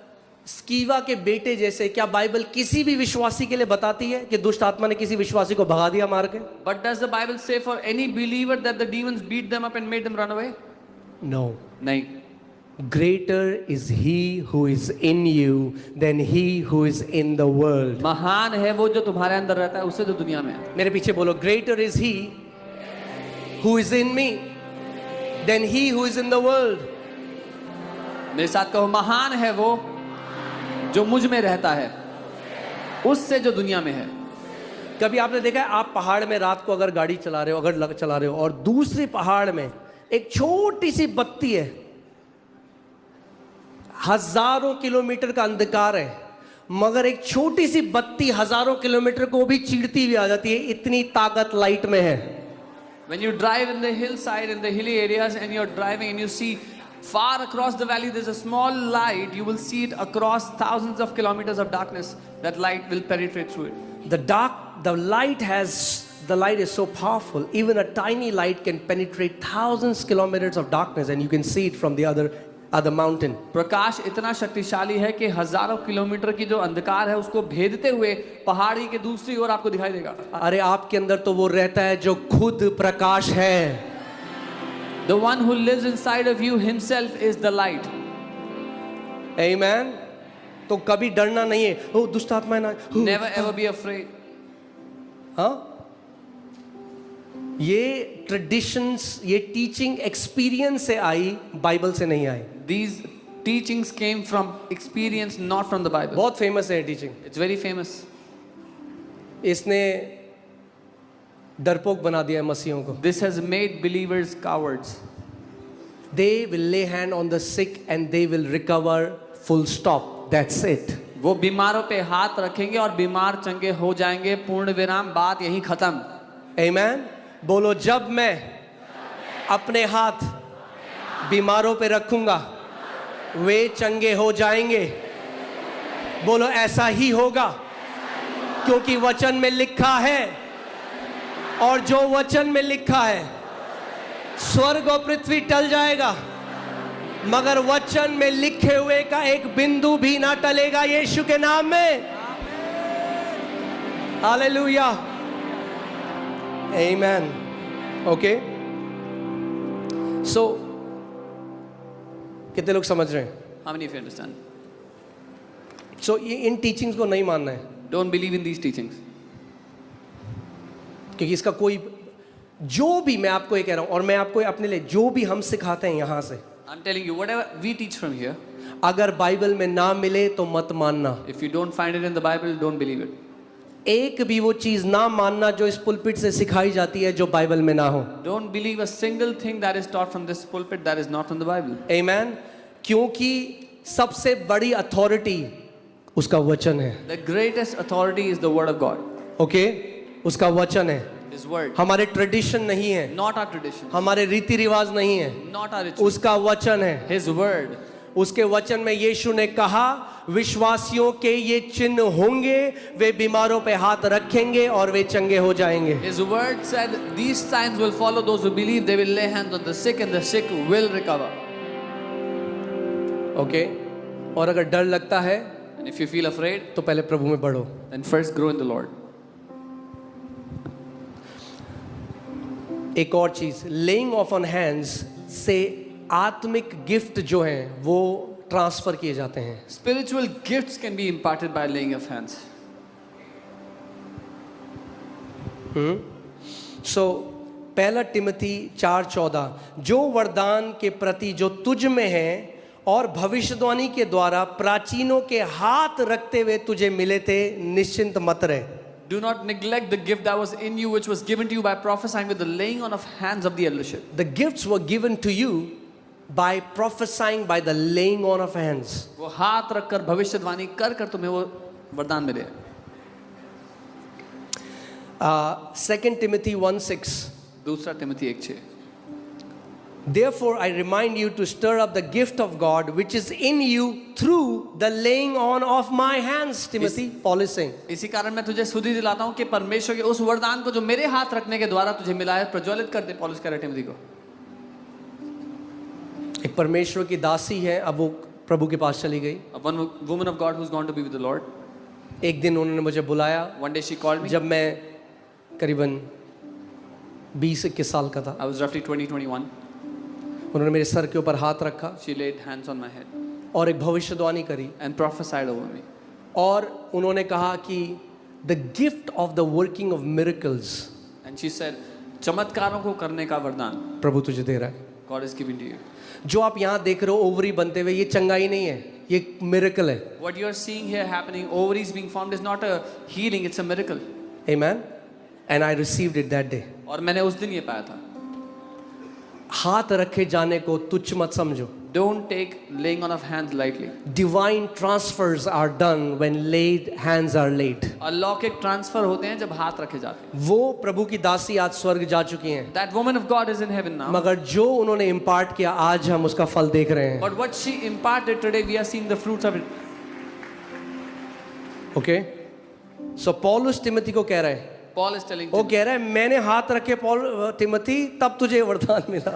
स्कीवा के बेटे जैसे क्या बाइबल किसी भी विश्वासी के लिए बताती है कि दुष्ट आत्मा ने किसी विश्वासी को भगा दिया मार के? But does the Bible say for any believer that the demons beat them up and made them run away? No. नहीं. Greater is he who is in you than he who is in the world. महान है वो जो तुम्हारे अंदर रहता है उससे जो दुनिया में है. मेरे पीछे बोलो, greater is he who is in me than he who is in the world. मेरे साथ कहो, महान है वो जो मुझ में रहता है उससे जो दुनिया में है. कभी आपने देखा है, आप पहाड़ में रात को अगर गाड़ी चला रहे हो, अगर चला रहे हो और दूसरे पहाड़ में एक छोटी सी बत्ती है, हजारों किलोमीटर का अंधकार है, मगर एक छोटी सी बत्ती हजारों किलोमीटर को भी चीरती हुई आ जाती है, इतनी ताकत लाइट में है. When you drive in the hillside, in the hilly areas, and you're driving and you see far across the valley, there's a small light. You will see it across thousands of kilometers of darkness. That light will penetrate through it. The light is so powerful. Even a tiny light can penetrate thousands kilometers of darkness, and you can see it from the other mountain. प्रकाश इतना शक्तिशाली है कि हजारों kilometre की जो अंधकार है उसको भेदते हुए पहाड़ी के दूसरी ओर आपको दिखाई देगा. अरे आपके अंदर तो वो रहता है जो खुद प्रकाश है. The one who lives inside of you himself is the light. Amen. तो कभी डरना नहीं है, ओ दुष्ट आत्मा है ना. Never ever be afraid. हाँ, ये ट्रेडिशंस, ये टीचिंग एक्सपीरियंस से आई, बाइबल से नहीं आई. These teachings came from experience, not from the Bible. बहुत फेमस है टीचिंग. It's very famous. इसने डरपोक बना दिया है मसीहों को. This has made believers cowards. They will lay hand on the sick and they will recover. Full stop. That's it. वो बीमारों पे हाथ रखेंगे और बीमार चंगे हो जाएंगे. पूर्ण विराम. बात यहीं खत्म. Amen. बोलो, जब मैं अपने हाथ बीमारों पे रखूंगा वे चंगे हो जाएंगे. बोलो, ऐसा ही होगा क्योंकि वचन में लिखा है, और जो वचन में लिखा है, स्वर्ग और पृथ्वी टल जाएगा मगर वचन में लिखे हुए का एक बिंदु भी ना टलेगा, यीशु के नाम में. हालेलुया. Amen. Okay. So, कितने लोग समझ रहे हैं? How many of you understand? So, in teachings को नहीं मानना है Don't believe in these teachings. क्योंकि इसका कोई जो भी मैं आपको ये कह रहा हूं और मैं आपको अपने लिए जो भी हम सिखाते हैं यहां से, I'm telling you, whatever we teach from here, अगर बाइबल में ना मिले तो मत मानना। if you don't find it in the Bible, don't believe it. एक भी वो चीज ना मानना जो इस पुलपिट से सिखाई जाती है जो बाइबल में ना हो। Don't believe a single thing that is taught from this pulpit that is not from the Bible. आमेन। क्योंकि सबसे बड़ी अथॉरिटी उसका वचन है। The greatest authority is the word of God. Okay, उसका वचन है। His word. हमारे ट्रेडिशन नहीं है, Not our tradition. हमारे रीति रिवाज नहीं है, Not our ritual. उसका वचन है। His word. उसके वचन में यीशु ने कहा विश्वासियों के ये चिन्ह होंगे, वे बीमारों पे हाथ रखेंगे और वे चंगे हो जाएंगे। His word said, these signs will follow those who believe. They will lay hands on the sick and the sick will recover. Okay, और अगर डर लगता है And if you feel afraid, तो पहले प्रभु में बढ़ो। then first grow in the Lord. एक और चीज, लेइंग ऑफ ऑन हैंड्स से आत्मिक गिफ्ट जो हैं वो ट्रांसफर किए जाते हैं। Spiritual gifts can be imparted by laying of hands. सो पहला तिमोथी 4:14, जो वरदान के प्रति जो तुझ में है और भविष्यवाणी के द्वारा प्राचीनों के हाथ रखते हुए तुझे मिले थे, निश्चिंत मत रहे। Do not neglect the gift that was in you, which was given to you by prophesying with the laying on of hands of the eldership. The gifts were given to you by prophesying, by the laying on of hands. वो हाथ रखकर भविष्यवाणी कर कर तुम्हें वो वरदान मिले। 2 Timothy 1:6, दूसरा Timothy 1:6, therefore I remind you to stir up the gift of God which is in you through the laying on of my hands. Timothy, Paul is saying. इसी कारण मैं तुझे सुधि दिलाता हूँ कि परमेश्वर के उस वरदान को जो मेरे हाथ रखने के द्वारा तुझे मिला है प्रज्वलित कर दे। पौलुस कह रहे टिमोथी को। एक परमेश्वर की दासी है, अब वो प्रभु के पास चली गई। A one woman of God who's gone to be with the Lord. एक दिन उन्होंने मुझे बुलाया, One day she called me. जब मैं करीबन 20-21 साल का था। I was roughly 20-21. उन्होंने मेरे सर के ऊपर हाथ रखा She laid hands on my head और एक भविष्यवाणी करी and prophesied over me. और उन्होंने कहा कि the gift of the working of miracles And she said, चमत्कारों को करने का वरदान प्रभु तुझे दे रहा है। God is giving to you. जो आप यहाँ देख रहे हो ओवरी बनते हुए, ये चंगाई नहीं है, ये मिरेकल है। What you are seeing here happening, ovaries being formed, is not a healing, it's a miracle. Amen. And I received it that day. और मैंने उस दिन ये पाया था। हाथ रखे जाने को तुच्छ मत समझो। Don't take laying on of hands lightly. Divine transfers are done when laid hands are laid. अलौकिक ट्रांसफर होते हैं जब हाथ रखे जाते हैं। वो प्रभु की दासी आज स्वर्ग जा चुकी हैं, That woman of God is in heaven now. मगर जो उन्होंने इम्पार्ट किया आज हम उसका फल देख रहे हैं। But what she imparted today, we are seeing the fruits of it. Okay, so पौलुस तिमोथी को कह रहा है, Paul is telling वो कह रहा है मैंने हाथ रखे तिमोथी तब तुझे वरदान मिला।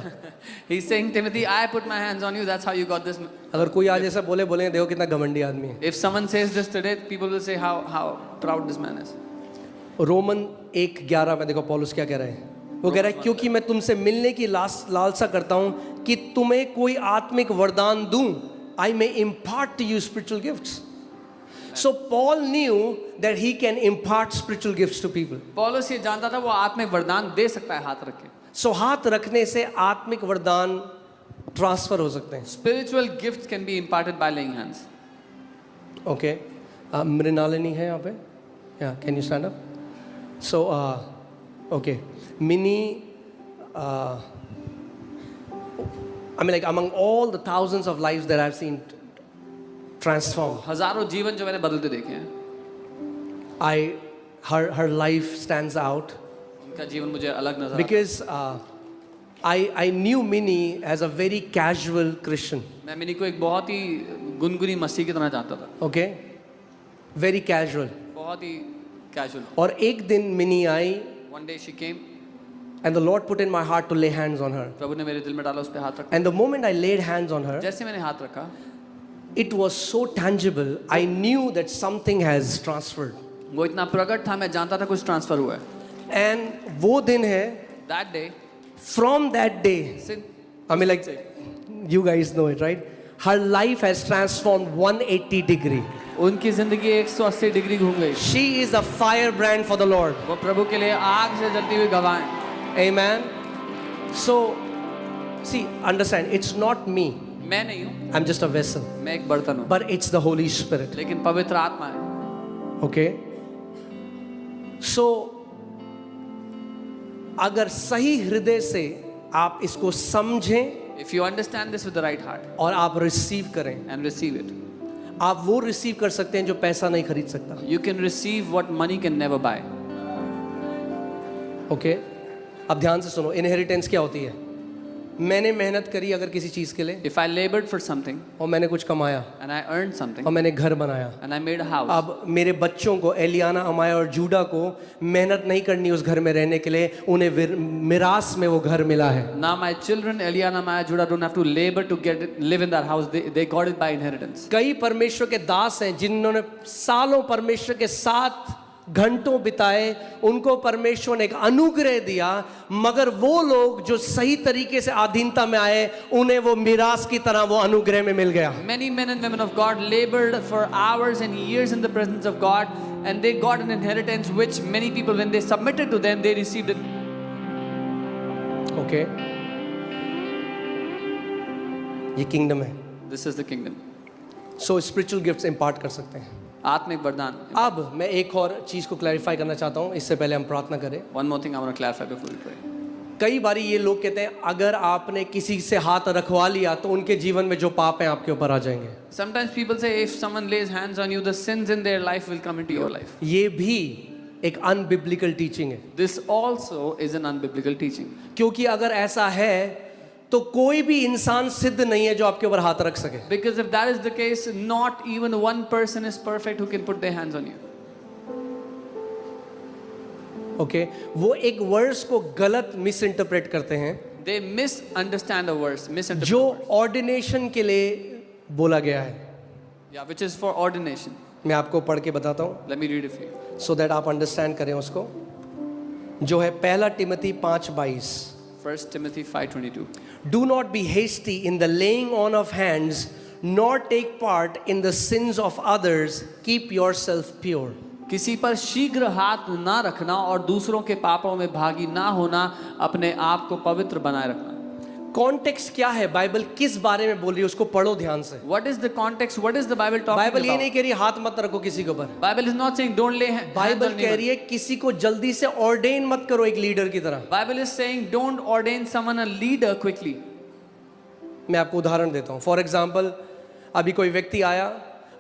He's saying, Timothy, I put my hands on you, that's how you got this. अगर कोई आज ऐसा बोलेंगे देखो कितना घमंडी आदमी है। If someone says this today, people will say how proud this man is. Roman 1:11 में देखो पौलुस क्या कह रहा है, वो कह रहा है क्योंकि मैं तुमसे मिलने की लालसा करता हूँ कि तुम्हें कोई आत्मिक वरदान दूं, I may impart to you spiritual gifts. So Paul knew that he can impart spiritual gifts to people. पौलुस ये जानता था वो आत्मिक वरदान दे सकता है हाथ रख के। So हाथ रखने से आत्मिक वरदान ट्रांसफर हो सकते हैं। Spiritual gifts can be imparted by laying hands. Okay, Mrinalini है यहाँ पे? Yeah, can you stand up? So okay, Minnie, I mean like among all the thousands of lives that I've seen transformed, हजारों जीवन जो मैंने बदलते देखे हैं, her life stands out उनका जीवन मुझे अलग नजर आता है। because I knew Minnie as a very casual Christian. मैं मिनी को एक बहुत ही गुनगुनी मसीह की तरह जानता था। Okay, very casual. बहुत ही casual. और एक दिन mini I One day she came. and the Lord put in my heart to lay hands on her. प्रभु ने मेरे दिल में डाला, उस पे हाथ रखा। And the moment I laid hands on her, जैसे मैंने हाथ रखा, it was so tangible. I knew that something has transferred. वो इतना प्रकट था, मैं जानता था कुछ ट्रांसफर हुआ है। And वो दिन है, That day, from that day, since I mean like you guys know it, right? Her life has transformed 180 degree. उनकी जिंदगी 180 डिग्री घूम गई। She is a firebrand for the Lord. वो प्रभु के लिए आग से जलती हुई गवाह है। Amen. So, see, understand, it's not me. मैं नहीं हूँ, I'm just a vessel. मैं एक बर्तन हूँ, But it's the Holy Spirit. लेकिन पवित्र आत्मा है. Okay? So, अगर सही हृदय से आप इसको समझें If you understand this with the right heart और आप रिसीव करें, and receive it, आप वो रिसीव कर सकते हैं जो पैसा नहीं खरीद सकता. you can receive what money can never buy. Okay अब ध्यान से सुनो. इनहेरिटेंस क्या होती है? मैंने मेहनत करी अगर किसी चीज़ के लिए If I labored for something और मैंने कुछ कमाया and I earned something और मैंने घर बनाया. and I made a house, अब मेरे बच्चों को, एलियाना, अमाया और जूडा को मेहनत नहीं करनी उस घर में रहने के लिए, उन्हें मिरास में वो घर मिला है. now my children Eliana, Maya, Judah don't have to labor to get it, live in that house. They got it by inheritance. कई परमेश्वर के दास हैं जिन्होंने सालों परमेश्वर के साथ घंटों बिताए, उनको परमेश्वर ने एक अनुग्रह दिया, मगर वो लोग जो सही तरीके से अधीनता में आए, उन्हें वो मिरास की तरह वो अनुग्रह में मिल गया. Many men and women of God labored for hours and years in the presence of God, and they got an inheritance which many people, when they submitted to them, they received it. Okay ये kingdom है. This is the kingdom. So spiritual gifts impart कर सकते हैं. आत्मिक वरदान. अब मैं एक और चीज को क्लैरिफाई करना चाहता हूं, इससे पहले हम प्रार्थना करें. One more thing I want to clarify before we pray. कई बारी ये लोग कहते हैं अगर आपने किसी से हाथ रखवा लिया तो उनके जीवन में जो पाप हैं आपके ऊपर आ जाएंगे. Sometimes people say if someone lays hands on you, the sins in their life will come into your life. ये भी एक अनबिब्लिकल टीचिंग है. This also is an unbiblical teaching. क्योंकि अगर ऐसा है तो कोई भी इंसान सिद्ध नहीं है जो आपके ऊपर हाथ रख सके. Because if that is the case, not even one person is perfect who can put their hands on you. Okay वो एक वर्ड्स को गलत मिस इंटरप्रेट करते हैं They misunderstand a verse, misinterpret जो a verse. ऑर्डिनेशन के लिए बोला गया है. Yeah, which is for ordination. मैं आपको पढ़ के बताता हूँ Let me read it for you. So that आप अंडरस्टैंड करें उसको. जो है पहला Timothy 5:22. 1 Timothy 5:22. Do not be hasty in the laying on of hands, nor take part in the sins of others. Keep yourself pure. किसी पर शीघ्र हाथ ना रखना और दूसरों के पापों में भागी ना होना, अपने आप को पवित्र बनाए रखना. कॉन्टेक्स्ट क्या है? बाइबल किस बारे में बोल रही है उसको पढ़ो ध्यान से. What is the context? What is the Bible talking Bible ये about? नहीं कह रही हाथ मत रखो किसी के ऊपर. Bible is not saying don't lay hands Bible on कह anyone. रही है किसी को जल्दी से ऑर्डेन मत करो एक लीडर की तरह. Bible is saying don't ordain someone a leader quickly. मैं आपको उदाहरण देता हूँ. फॉर एग्जाम्पल अभी कोई व्यक्ति आया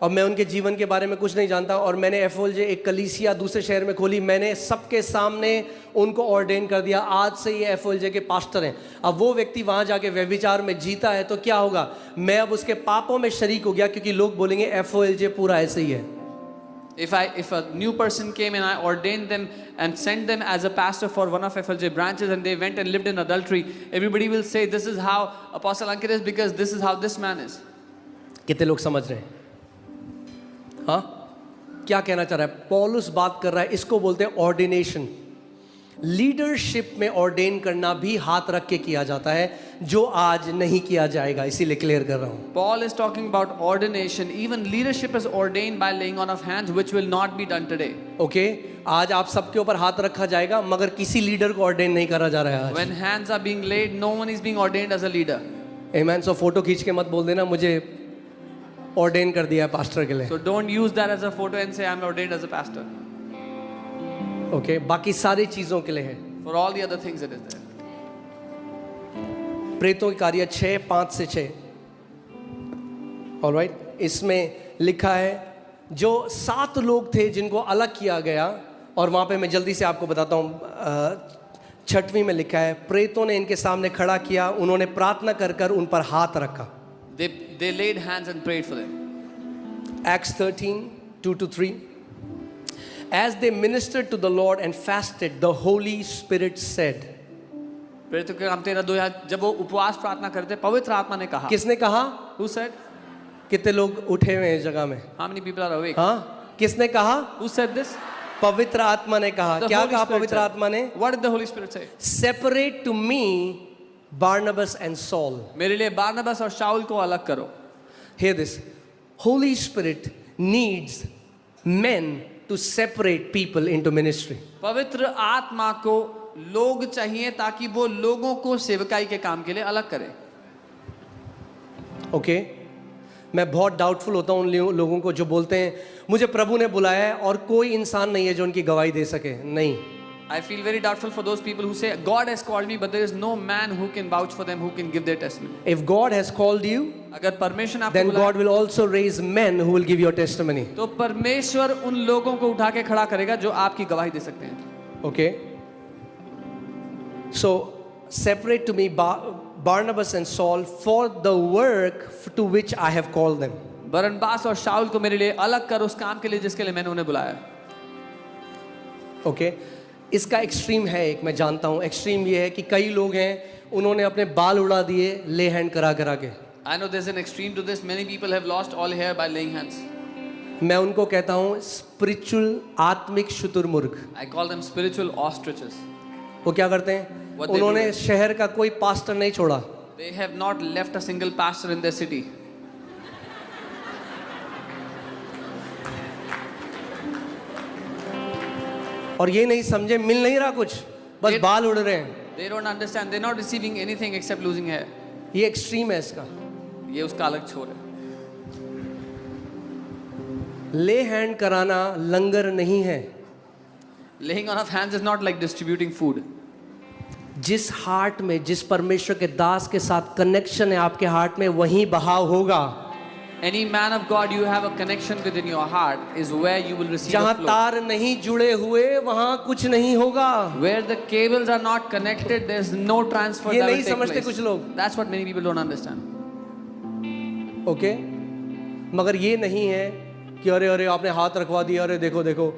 और मैं उनके जीवन के बारे में कुछ नहीं जानता और मैंने एफओएलजे एक कलीसिया दूसरे शहर में खोली. मैंने सबके सामने उनको ऑर्डेन कर दिया, आज से ये एफओएलजे के पास्टर हैं. अब वो व्यक्ति वहाँ जाके व्यभिचार में जीता है तो क्या होगा? मैं अब उसके पापों में शरीक हो गया, क्योंकि लोग बोलेंगे एफओएलजे पूरा ऐसे ही है. If a new person came and I ordained them and sent them as a pastor for one of FLJ branches and they went and lived in adultery, everybody will say this is how Apostle Ankit is because this is how this man is. कितने लोग समझ रहे हैं? हाँ क्या कहना चाह रहा है? पौलुस बात कर रहा है, इसको बोलते हैं ऑर्डिनेशन. लीडरशिप में ऑर्डेन करना भी हाथ रख के किया जाता है, जो आज नहीं किया जाएगा, इसीलिए क्लियर कर रहा हूं. Paul is talking about ordination. Even leadership is ordained by laying on of hands, which will not be done today. Okay आज आप सबके ऊपर हाथ रखा जाएगा, मगर किसी लीडर को ऑर्डेन नहीं करा जा रहा है आज. When hands are being laid, no one is being ordained as a leader. Amen. So photo खींच के मत बोल देना मुझे ऑर्डेन कर दिया है पास्टर के लिए. So don't use that as a photo and say I'm ordained as a pastor. Okay बाकी सारी चीजों के लिए है. For all the other things it is there. प्रेतों के कार्य 6:5 से 6. ऑलराइट, इसमें लिखा है जो 7 लोग थे जिनको अलग किया गया, और वहां पे मैं जल्दी से आपको बताता हूं. 6वीं में लिखा है प्रेतों ने इनके सामने खड़ा किया, उन्होंने प्रार्थना कर कर उन पर हाथ रखा. They laid hands and prayed for them. Acts 13:2-3. As they ministered to the Lord and fasted, the Holy Spirit said. प्रेरितों के काम 13:2. जब वो उपवास प्रार्थना करते, पवित्र आत्मा ने कहा. किसने कहा? Who said? कितने लोग उठे हुए हैं इस जगह में? How many people are awake? हाँ किसने कहा? Who said this? पवित्र आत्मा ने कहा. The क्या Holy कहा Spirit पवित्र said. आत्मा ने? What did the Holy Spirit say? Separate to me Barnabas and Saul. मेरे लिए बारनबास और शाऊल को अलग करो. Hear this. Holy Spirit needs men to separate people into ministry. पवित्र आत्मा को लोग चाहिए ताकि वो लोगों को सेवकाई के काम के लिए अलग करे। ओके मैं बहुत डाउटफुल होता हूँ उन लोगों को जो बोलते हैं मुझे प्रभु ने बुलाया है और कोई इंसान नहीं है जो उनकी गवाही दे सके। नहीं, I feel very doubtful for those people who say God has called me, but there is no man who can vouch for them, who can give their testimony. if God has called you, अगर परमेश्वर ने आपको then बुलाया, God will also raise men who will give your testimony. तो परमेश्वर उन लोगों को उठा के खड़ा करेगा जो आपकी गवाही दे सकते हैं। Okay, so separate to me Barnabas and Saul for the work to which I have called them. बरनबास और शाऊल को मेरे लिए अलग कर उस काम के लिए जिसके लिए मैंने उन्हें बुलाया। ओके इसका एक्सट्रीम है एक, मैं जानता हूँ एक्सट्रीम ये है कि कई लोग हैं उन्होंने अपने बाल उड़ा दिए ले हैंड करा करा के। I know there's an extreme to this. Many people have lost all hair by laying hands. मैं उनको कहता हूँ स्पिरिचुअल आत्मिक शुतुरमुर्ग। I call them spiritual ostriches. वो क्या करते हैं? What they उन्होंने do? शहर का कोई पास्टर नहीं छोड़ा, They have not left a single pastor in their city. और ये नहीं समझे मिल नहीं रहा कुछ, बस ये- बाल उड़ रहे हैं। They don't understand. They're not receiving anything except losing hair. ये एक्सट्रीम है इसका। ये उसका अलग छोर है। ले हैंड कराना लंगर नहीं है। Laying on of hands is not like distributing food. जिस हार्ट में जिस परमेश्वर के दास के साथ कनेक्शन है आपके हार्ट में वहीं बहाव होगा। Any man of God you have a connection within your heart is where you will receive जहाँ a flow. तार नहीं जुड़े हुए वहाँ कुछ नहीं होगा। Where the cables are not connected, there's no transfer ये that नहीं will take समझते place. कुछ लोग। That's what many people don't understand. Okay मगर ये नहीं है कि अरे अरे आपने हाथ रखवा दिया, अरे देखो देखो,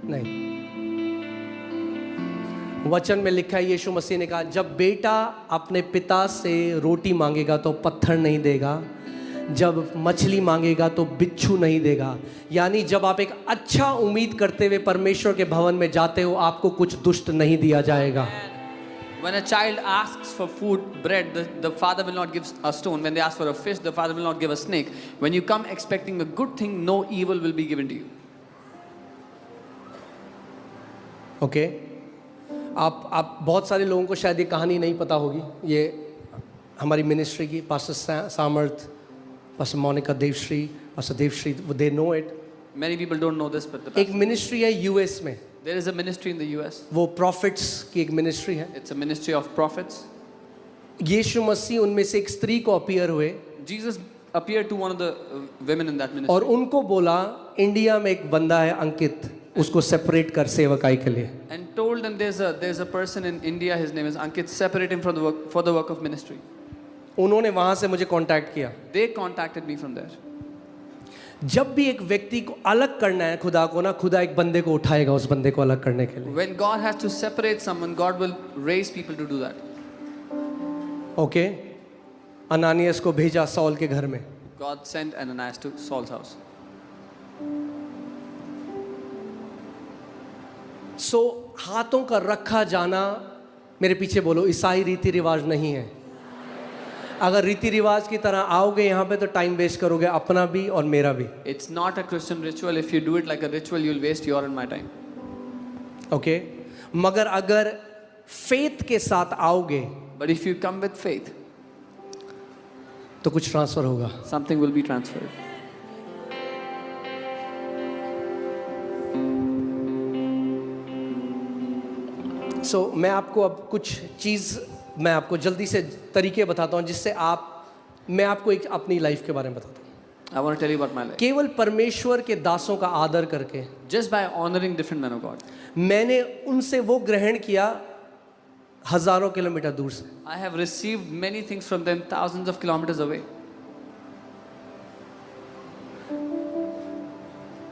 नहीं। वचन में लिखा है, यीशु मसीह ने कहा जब बेटा अपने पिता से रोटी मांगेगा तो पत्थर नहीं देगा, जब मछली मांगेगा तो बिच्छू नहीं देगा। यानी जब आप एक अच्छा उम्मीद करते हुए परमेश्वर के भवन में जाते हो आपको कुछ दुष्ट नहीं दिया जाएगा। When a child asks for food, bread, the father will not give a stone. When they ask for a fish, the father will not give a snake. When you come expecting a good thing, no evil will be given to you. Okay आप बहुत सारे लोगों को शायद ये कहानी नहीं पता होगी। ये हमारी मिनिस्ट्री की pastor Samarth, pastor Monika Devshree, pastor Devshree, they know it. Many people don't know this, but एक मिनिस्ट्री है यूएस में, there is a ministry in the US. वो प्रॉफिट्स की एक मिनिस्ट्री है। It's a ministry of prophets. यीशु मसीह उनमें से एक स्त्री को अपीयर हुए Jesus appeared to one of the women in that ministry. और उनको बोला इंडिया में एक बंदा है अंकित, उसको सेपरेट कर सेवकाई के लिए। And told them there's a person in India, his name is Ankit, separate him from the work, for the work of ministry. उन्होंने वहां से मुझे कांटेक्ट किया। They contacted me from there. जब भी एक व्यक्ति को अलग करना है खुदा को ना, खुदा एक बंदे को उठाएगा उस बंदे को अलग करने के लिए। When God has to separate someone, God will raise people to do that. Okay Ananias को भेजा सौल के घर में। God sent Ananias to Saul's house. सो हाथों का रखा जाना, मेरे पीछे बोलो, ईसाई रीति रिवाज नहीं है। अगर रीति रिवाज की तरह आओगे यहाँ पे तो टाइम वेस्ट करोगे अपना भी और मेरा भी। It's not a Christian ritual. If you do it like a ritual, you'll waste your and my time. Okay मगर अगर फेथ के साथ आओगे But if you come with faith, तो कुछ ट्रांसफर होगा। something will be transferred. सो मैं आपको अब कुछ चीज़, मैं आपको जल्दी से तरीके बताता हूँ जिससे मैं आपको एक अपनी लाइफ के बारे में बताता हूँ। I want to tell you about my life. केवल परमेश्वर के दासों का आदर करके Just by honoring different men of God, मैंने उनसे वो ग्रहण किया हजारों किलोमीटर दूर से। I have received many things from them thousands of kilometers away.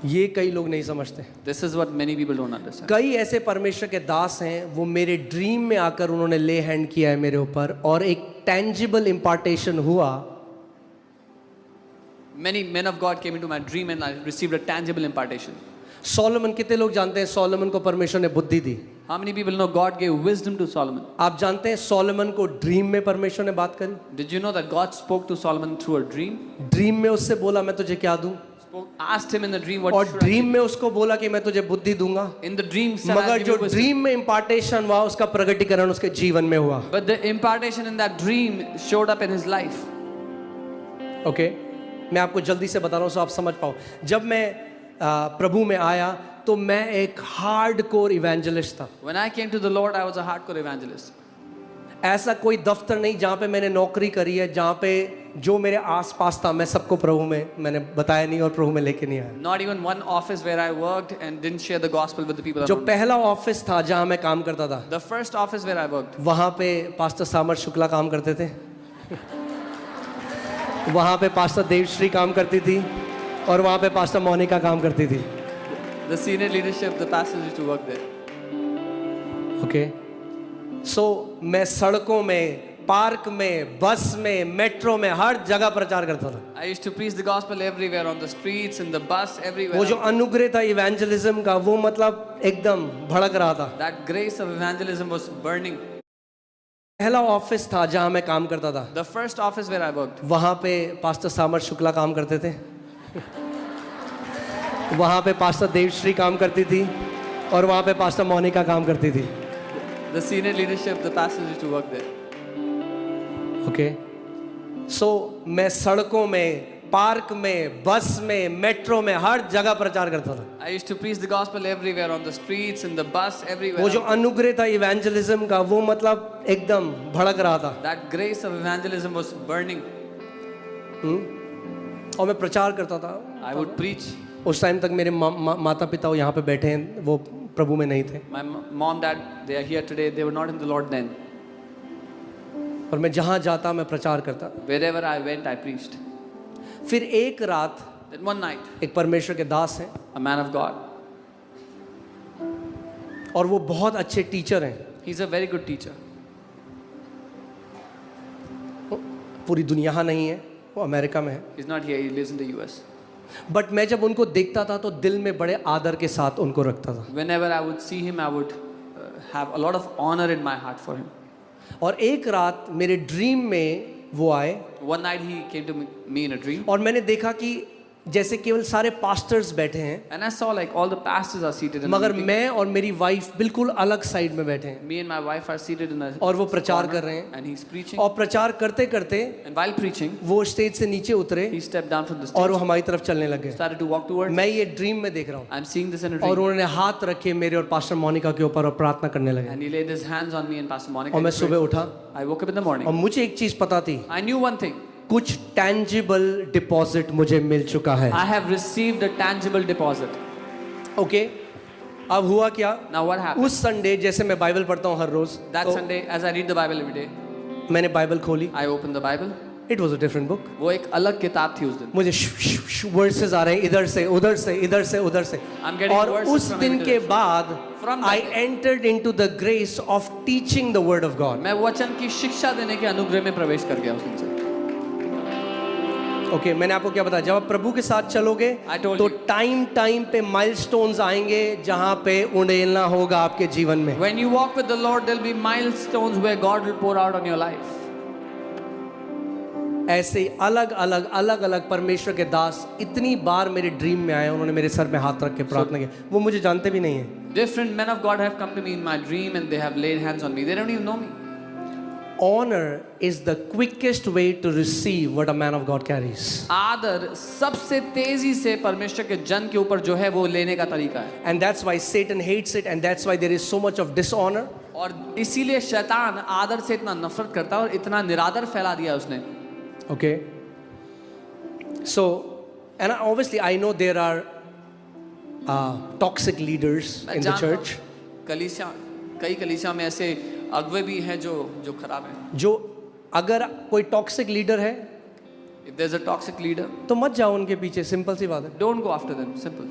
ये कई लोग नहीं समझते। This is what many people don't understand. कई ऐसे परमेश्वर के दास हैं वो मेरे ड्रीम में आकर उन्होंने ले हैंड किया है मेरे ऊपर और एक टेंजिबल इम्पार्टेशन हुआ। Many men of God came into my dream and I received a tangible impartation. Solomon, कितने लोग जानते हैं सोलोमन को परमेश्वर ने बुद्धि दी? How many people know God gave wisdom to Solomon? आप जानते हैं सोलोमन को ड्रीम में परमेश्वर ने बात करी? Did you know that God spoke to Solomon through a dream? Dream में उससे बोला मैं तुझे क्या दूं? asked him in the dream what और should I ड्रीम में उसको बोला कि मैं तुझे बुद्धि दूंगा, do? In the dream, said, "I'll मगर give जो you wisdom." ड्रीम में इम्पार्टेशन हुआ उसका प्रगटीकरण उसके जीवन में हुआ. But the impartation in that dream showed up in his life. Okay मैं आपको जल्दी से बता रहा हूँ सो आप समझ पाओ. जब मैं प्रभु में आया तो मैं एक हार्ड कोर इवेंजलिस्ट था. When I came to the Lord, I was a hardcore evangelist. ऐसा कोई दफ्तर नहीं जहाँ पे मैंने नौकरी करी है जहाँ पे जो मेरे आसपास था मैं सबको प्रभु में मैंने बताया नहीं और प्रभु में लेके नहीं आया. Not even one office where I worked and didn't share the gospel with the people जो around me. पहला ऑफिस था जहाँ मैं काम करता था The first office where I worked, वहाँ पे पास्टर सामर शुक्ला काम करते थे. वहाँ पे पास्टर देवश्री काम करती थी और वहाँ पे पास्टर मोनिका काम करती थी. the senior leadership, the pastors used to work there. Okay so मैं सड़कों में, पार्क में, बस में, मेट्रो में हर जगह प्रचार करता था. I used to preach the gospel everywhere, on the streets, in the bus, everywhere. वो जो अनुग्रह था इवेंजलिज्म का वो मतलब एकदम भड़क रहा था. That grace of evangelism was burning. पहला ऑफिस था जहाँ मैं काम करता था The first office where I worked, वहाँ पे पास्टर सामर शुक्ला काम करते थे. वहाँ पे पास्टर देवश्री काम करती थी और वहाँ पे पास्टर मोनिका काम करती थी. the senior leadership, the pastors used to work there. Okay so मैं सड़कों में, पार्क में, बस में, मेट्रो में हर जगह प्रचार करता था. I used to preach the gospel everywhere, on the streets, in the bus, everywhere. वो जो अनुग्रह था इवेंजलिज्म का वो मतलब एकदम भड़क रहा था. That grace of evangelism was burning. और मैं प्रचार करता था. I would preach. उस टाइम तक मेरे माता पिता वो यहाँ पे बैठे हैं, वो प्रभु में नहीं थे. My mom, dad, they are here today. They were not in the Lord then. और मैं जहाँ जाता मैं प्रचार करता. Wherever I went, I preached. फिर एक रात Then one night, एक परमेश्वर के दास हैं a man of God, और वो बहुत अच्छे टीचर हैं. he's a very good teacher. पूरी दुनिया यहाँ नहीं है, वो अमेरिका में है. He's not here, he lives in the US. But मैं जब उनको देखता था तो दिल में बड़े आदर के साथ उनको रखता था. Whenever I would see him, I would have a lot of honor in my heart for him. और एक रात मेरे ड्रीम में वो आए One night he came to me in a dream, और मैंने देखा कि जैसे केवल सारे पास्टर्स बैठे हैं and I saw like all the pastors are seated in the मगर meeting. मैं और मेरी वाइफ बिल्कुल अलग साइड में बैठे हैं Me and my wife are seated in a और वो प्रचार corner, कर रहे हैं. and he's preaching. और प्रचार करते करते And while preaching, वो स्टेज से नीचे उतरे he stepped down from the और stage, वो हमारी तरफ चलने लगे. started to walk towards. मैं ये ड्रीम में देख रहा हूँ I'm seeing this in a और dream, उन्होंने हाथ रखे मेरे और पास्टर मोनिका के ऊपर और प्रार्थना करने लगे. and he laid his hands on me and Pastor Monica. और and मैं he सुबह prayed. उठा I woke up in the morning. और मुझे एक चीज पता थी, I knew one thing. कुछ टैंजिबल डिपॉजिट मुझे मिल चुका है. I have received a tangible deposit. Okay अब हुआ क्या? Now what happened? उस संडे जैसे मैं बाइबल पढ़ता हूँ हर रोज, That तो Sunday, as I read the Bible every day, मैंने बाइबल खोली. I opened the Bible. It was a different book. वो एक अलग किताब थी उस दिन. मुझे वर्सेस आ रहे हैं इधर से उधर से इधर से उधर से. I'm getting और verses उस from दिन every के direction. बाद From that I day. Entered into the grace of teaching the word of God. मैं वचन की शिक्षा देने के अनुग्रह में प्रवेश कर गया उस दिन से. ओके मैंने आपको क्या बताया, जब आप प्रभु के साथ चलोगे I told तो you. टाइम टाइम पे माइलस्टोन्स आएंगे जहां पे उड़ेलना होगा आपके जीवन में. When you walk with the Lord, there'll be milestones where God will pour out on your life. ऐसे अलग अलग परमेश्वर के दास इतनी बार मेरे ड्रीम में आए, उन्होंने मेरे सर में हाथ रख के प्रार्थना की. वो मुझे जानते भी नहीं है. Different men of God have come to me in my dream and they have laid hands on me. They don't even know me. Honor is the quickest way to receive what a man of God carries. आदर सबसे तेजी से परमेश्वर के जन के ऊपर जो है वो लेने का तरीका है. And that's why Satan hates it, and that's why there is so much of dishonor. और इसीलिए शैतान आदर से इतना नफरत करता है और इतना निरादर फैला दिया उसने. Okay. So, and obviously I know there are toxic leaders मैं in the जानता हूँ, church. कई कलीसिया में ऐसे अगुवे भी हैं जो खराब हैं. जो अगर कोई टॉक्सिक लीडर है If there's a toxic leader, तो मत जाओ उनके पीछे. सिंपल सी बात है. don't go after them. Simple.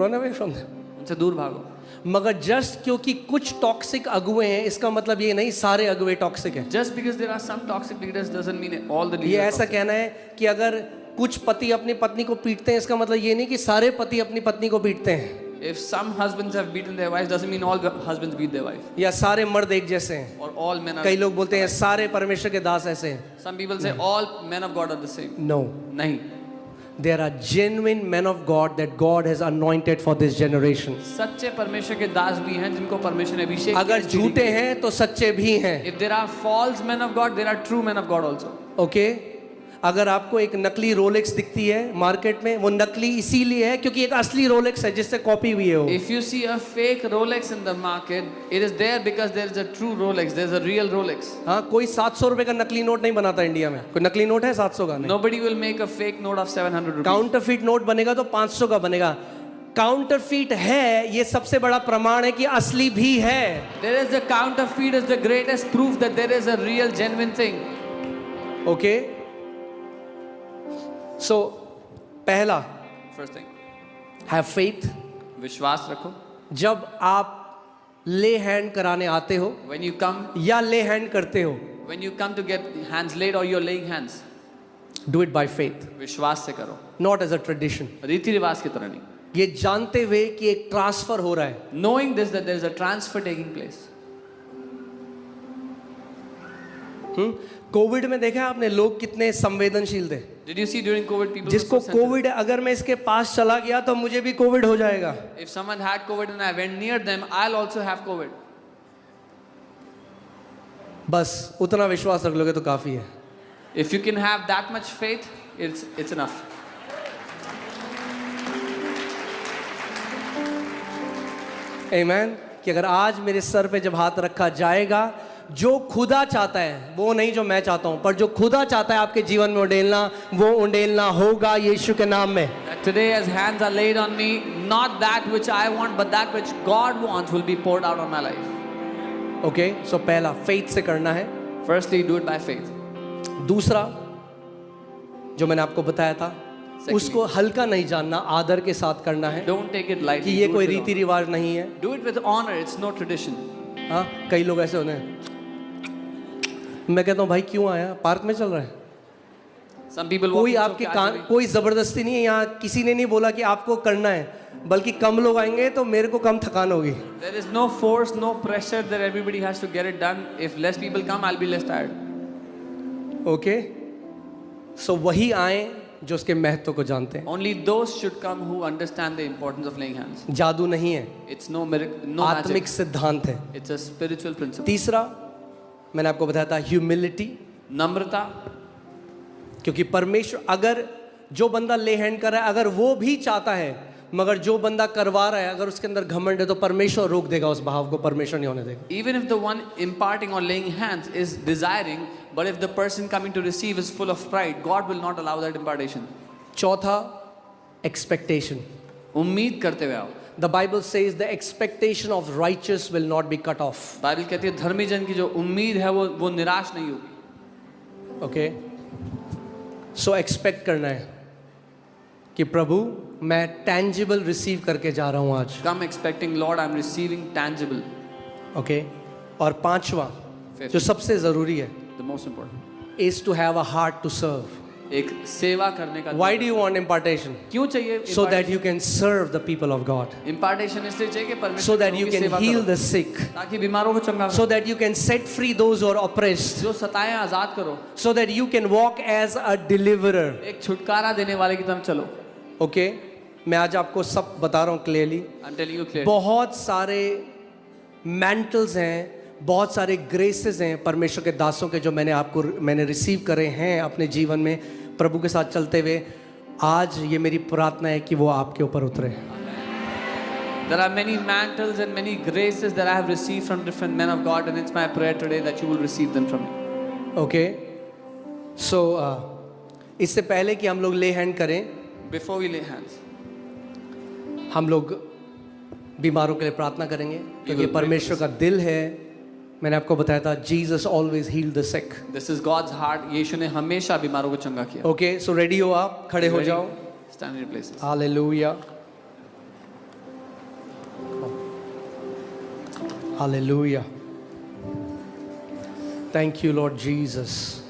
Run away from them. उनसे दूर भागो. मगर जस्ट क्योंकि कुछ टॉक्सिक अगुए हैं इसका मतलब ये नहीं सारे अगुए टॉक्सिक हैं. Just because there are some toxic leaders doesn't mean all the leaders ये are ऐसा toxic. कहना है कि अगर कुछ पति अपनी पत्नी को पीटते हैं इसका मतलब ये नहीं कि सारे पति अपनी पत्नी को पीटते हैं. If some husbands have beaten their wives doesn't mean all husbands beat their wife. या सारे मर्द एक जैसे हैं. Or all men are. कई लोग बोलते हैं सारे परमेश्वर के दास ऐसे हैं. Some people say all men of God are the same. No. नहीं. There are genuine men of God that God has anointed for this generation. सच्चे परमेश्वर के दास भी हैं जिनको परमेश्वर ने अभिषेक किया अगर इस पीढ़ी झूठे के लिए। हैं तो सच्चे भी हैं. If there are false men of God, there are true men of God also. Okay अगर आपको एक नकली रोलेक्स दिखती है मार्केट में, वो नकली इसीलिए है क्योंकि एक असली रोलेक्स है जिससे कॉपी हुई है वो. If you see a fake Rolex in the market, it is there because there is a true Rolex. There is a real Rolex. हाँ, कोई 700 रुपए का नकली नोट नहीं बनाता इंडिया में. कोई नकली नोट है 700 का? नहीं. Nobody will make a fake note of 700 rupees. Counterfeit note बनेगा तो 500 का बनेगा. काउंटरफीट है ये सबसे बड़ा प्रमाण है कि असली भी है. There is the counterfeit is the greatest proof that there is a real genuine thing. Okay so पहला, First thing, हैव फेथ. विश्वास रखो. जब आप ले हैंड कराने आते हो When you come, या ले हैंड करते हो, when you come to get hands laid or you're laying hands, do it by faith, विश्वास से करो, नॉट एज अ ट्रेडिशन. रीति रिवाज की तरह नहीं. ये जानते हुए कि एक ट्रांसफर हो रहा है. Knowing this that there is a transfer taking place. Covid में देखा आपने लोग कितने संवेदनशील थे. Did you see during COVID people were जिसको so sensitive? कोविड है, अगर मैं इसके पास चला गया तो मुझे भी कोविड हो जाएगा. If someone had COVID and I went near them, I'll also have COVID. बस उतना विश्वास रख लोगे तो काफी है. If you can have that much faith, it's enough. आमीन. कि अगर आज मेरे सर पे जब हाथ रखा जाएगा, जो खुदा चाहता है वो नहीं जो मैं चाहता हूं, पर जो खुदा चाहता है आपके जीवन में उंडेलना, वो उंडेलना होगा यीशु के नाम में. That today as hands are laid on me, not that which I want, but that which God wants will be poured out on my life. Okay so पहला फेथ से करना है. Firstly, do it by faith. दूसरा जो मैंने आपको बताया था, Secondly, उसको हल्का नहीं जानना, आदर के साथ करना है. don't take it कि lightly. ये Do कोई it with रीति honor. रिवाज नहीं है. Do it with honor. It's no tradition. हाँ, कई लोग ऐसे होते हैं. मैं कहता हूँ भाई क्यों आया, पार्क में चल रहा है. Some people walk कोई in so आपके कान, casually. कोई जबरदस्ती नहीं है यहाँ. किसी ने नहीं बोला कि आपको करना है, बल्कि कम लोग आएंगे तो मेरे को कम थकान होगी. There is no force, no pressure that everybody has to get it done. If less people come, I'll be less tired. Okay so वही आए जो उसके महत्व को जानते हैं. Only those should come who understand the importance of laying hands. जादू नहीं है, It's no miracle, no आत्मिक magic. सिद्धांत है. It's a spiritual principle. तीसरा मैंने आपको बताया था ह्यूमिलिटी. नम्रता. क्योंकि परमेश्वर, अगर जो बंदा ले हैंड कर रहा है अगर वो भी चाहता है, मगर जो बंदा करवा रहा है अगर उसके अंदर घमंड है, तो परमेश्वर रोक देगा उस भाव को. परमेश्वर नहीं होने देगा. Even if the one imparting or laying hands is desiring, but if the person coming to receive is full of pride, God will not allow that impartation. चौथा एक्सपेक्टेशन. उम्मीद करते हुए आओ. The Bible says the expectation of righteous will not be cut off. Bible कहती है धर्मी जन की जो उम्मीद है वो निराश नहीं होगी. ओके सो एक्सपेक्ट करना है कि प्रभु मैं टैंजिबल रिसीव करके जा रहा हूं आज. Come expecting, Lord, I'm receiving tangible. Okay और पांचवा Fifth. जो सबसे जरूरी है, The most important. is to have a heart to serve. एक सेवा करने का. Why do you want impartation? क्यों चाहिए? So that you can serve the people of God. Impartation इसलिए चाहिए कि परमेश्वर So that के you लोगों की can सेवा heal करो. the sick. ताकि बीमारों को चंगा करो. So that you can set free those who are oppressed. जो सताएं आजाद करो. So that you can walk as a deliverer. एक छुटकारा देने वाले की तरफ चलो. ओके मैं आज आपको सब बता रहा हूँ clearly. I'm telling you clearly. बहुत सारे मैंटल्स हैं, बहुत सारे ग्रेसेस हैं परमेश्वर के दासों के, जो मैंने रिसीव करे हैं अपने जीवन में प्रभु के साथ चलते हुए. आज ये मेरी प्रार्थना है कि वो आपके ऊपर उतरे. There are many mantles and many graces that I have received from different men of God, and it's my prayer today that you will receive them from me. Okay so इससे पहले कि हम लोग ले हैंड करें, Before we lay hands, हम लोग बीमारों के लिए प्रार्थना करेंगे क्योंकि will परमेश्वर का दिल है. मैंने आपको बताया था Jesus always heal the sick. this is God's heart. यीशु ने हमेशा बीमारों को चंगा किया. ओके सो रेडी हो, आप खड़े हो जाओ. Stand in your places. Hallelujah hallelujah. Thank you Lord Jesus.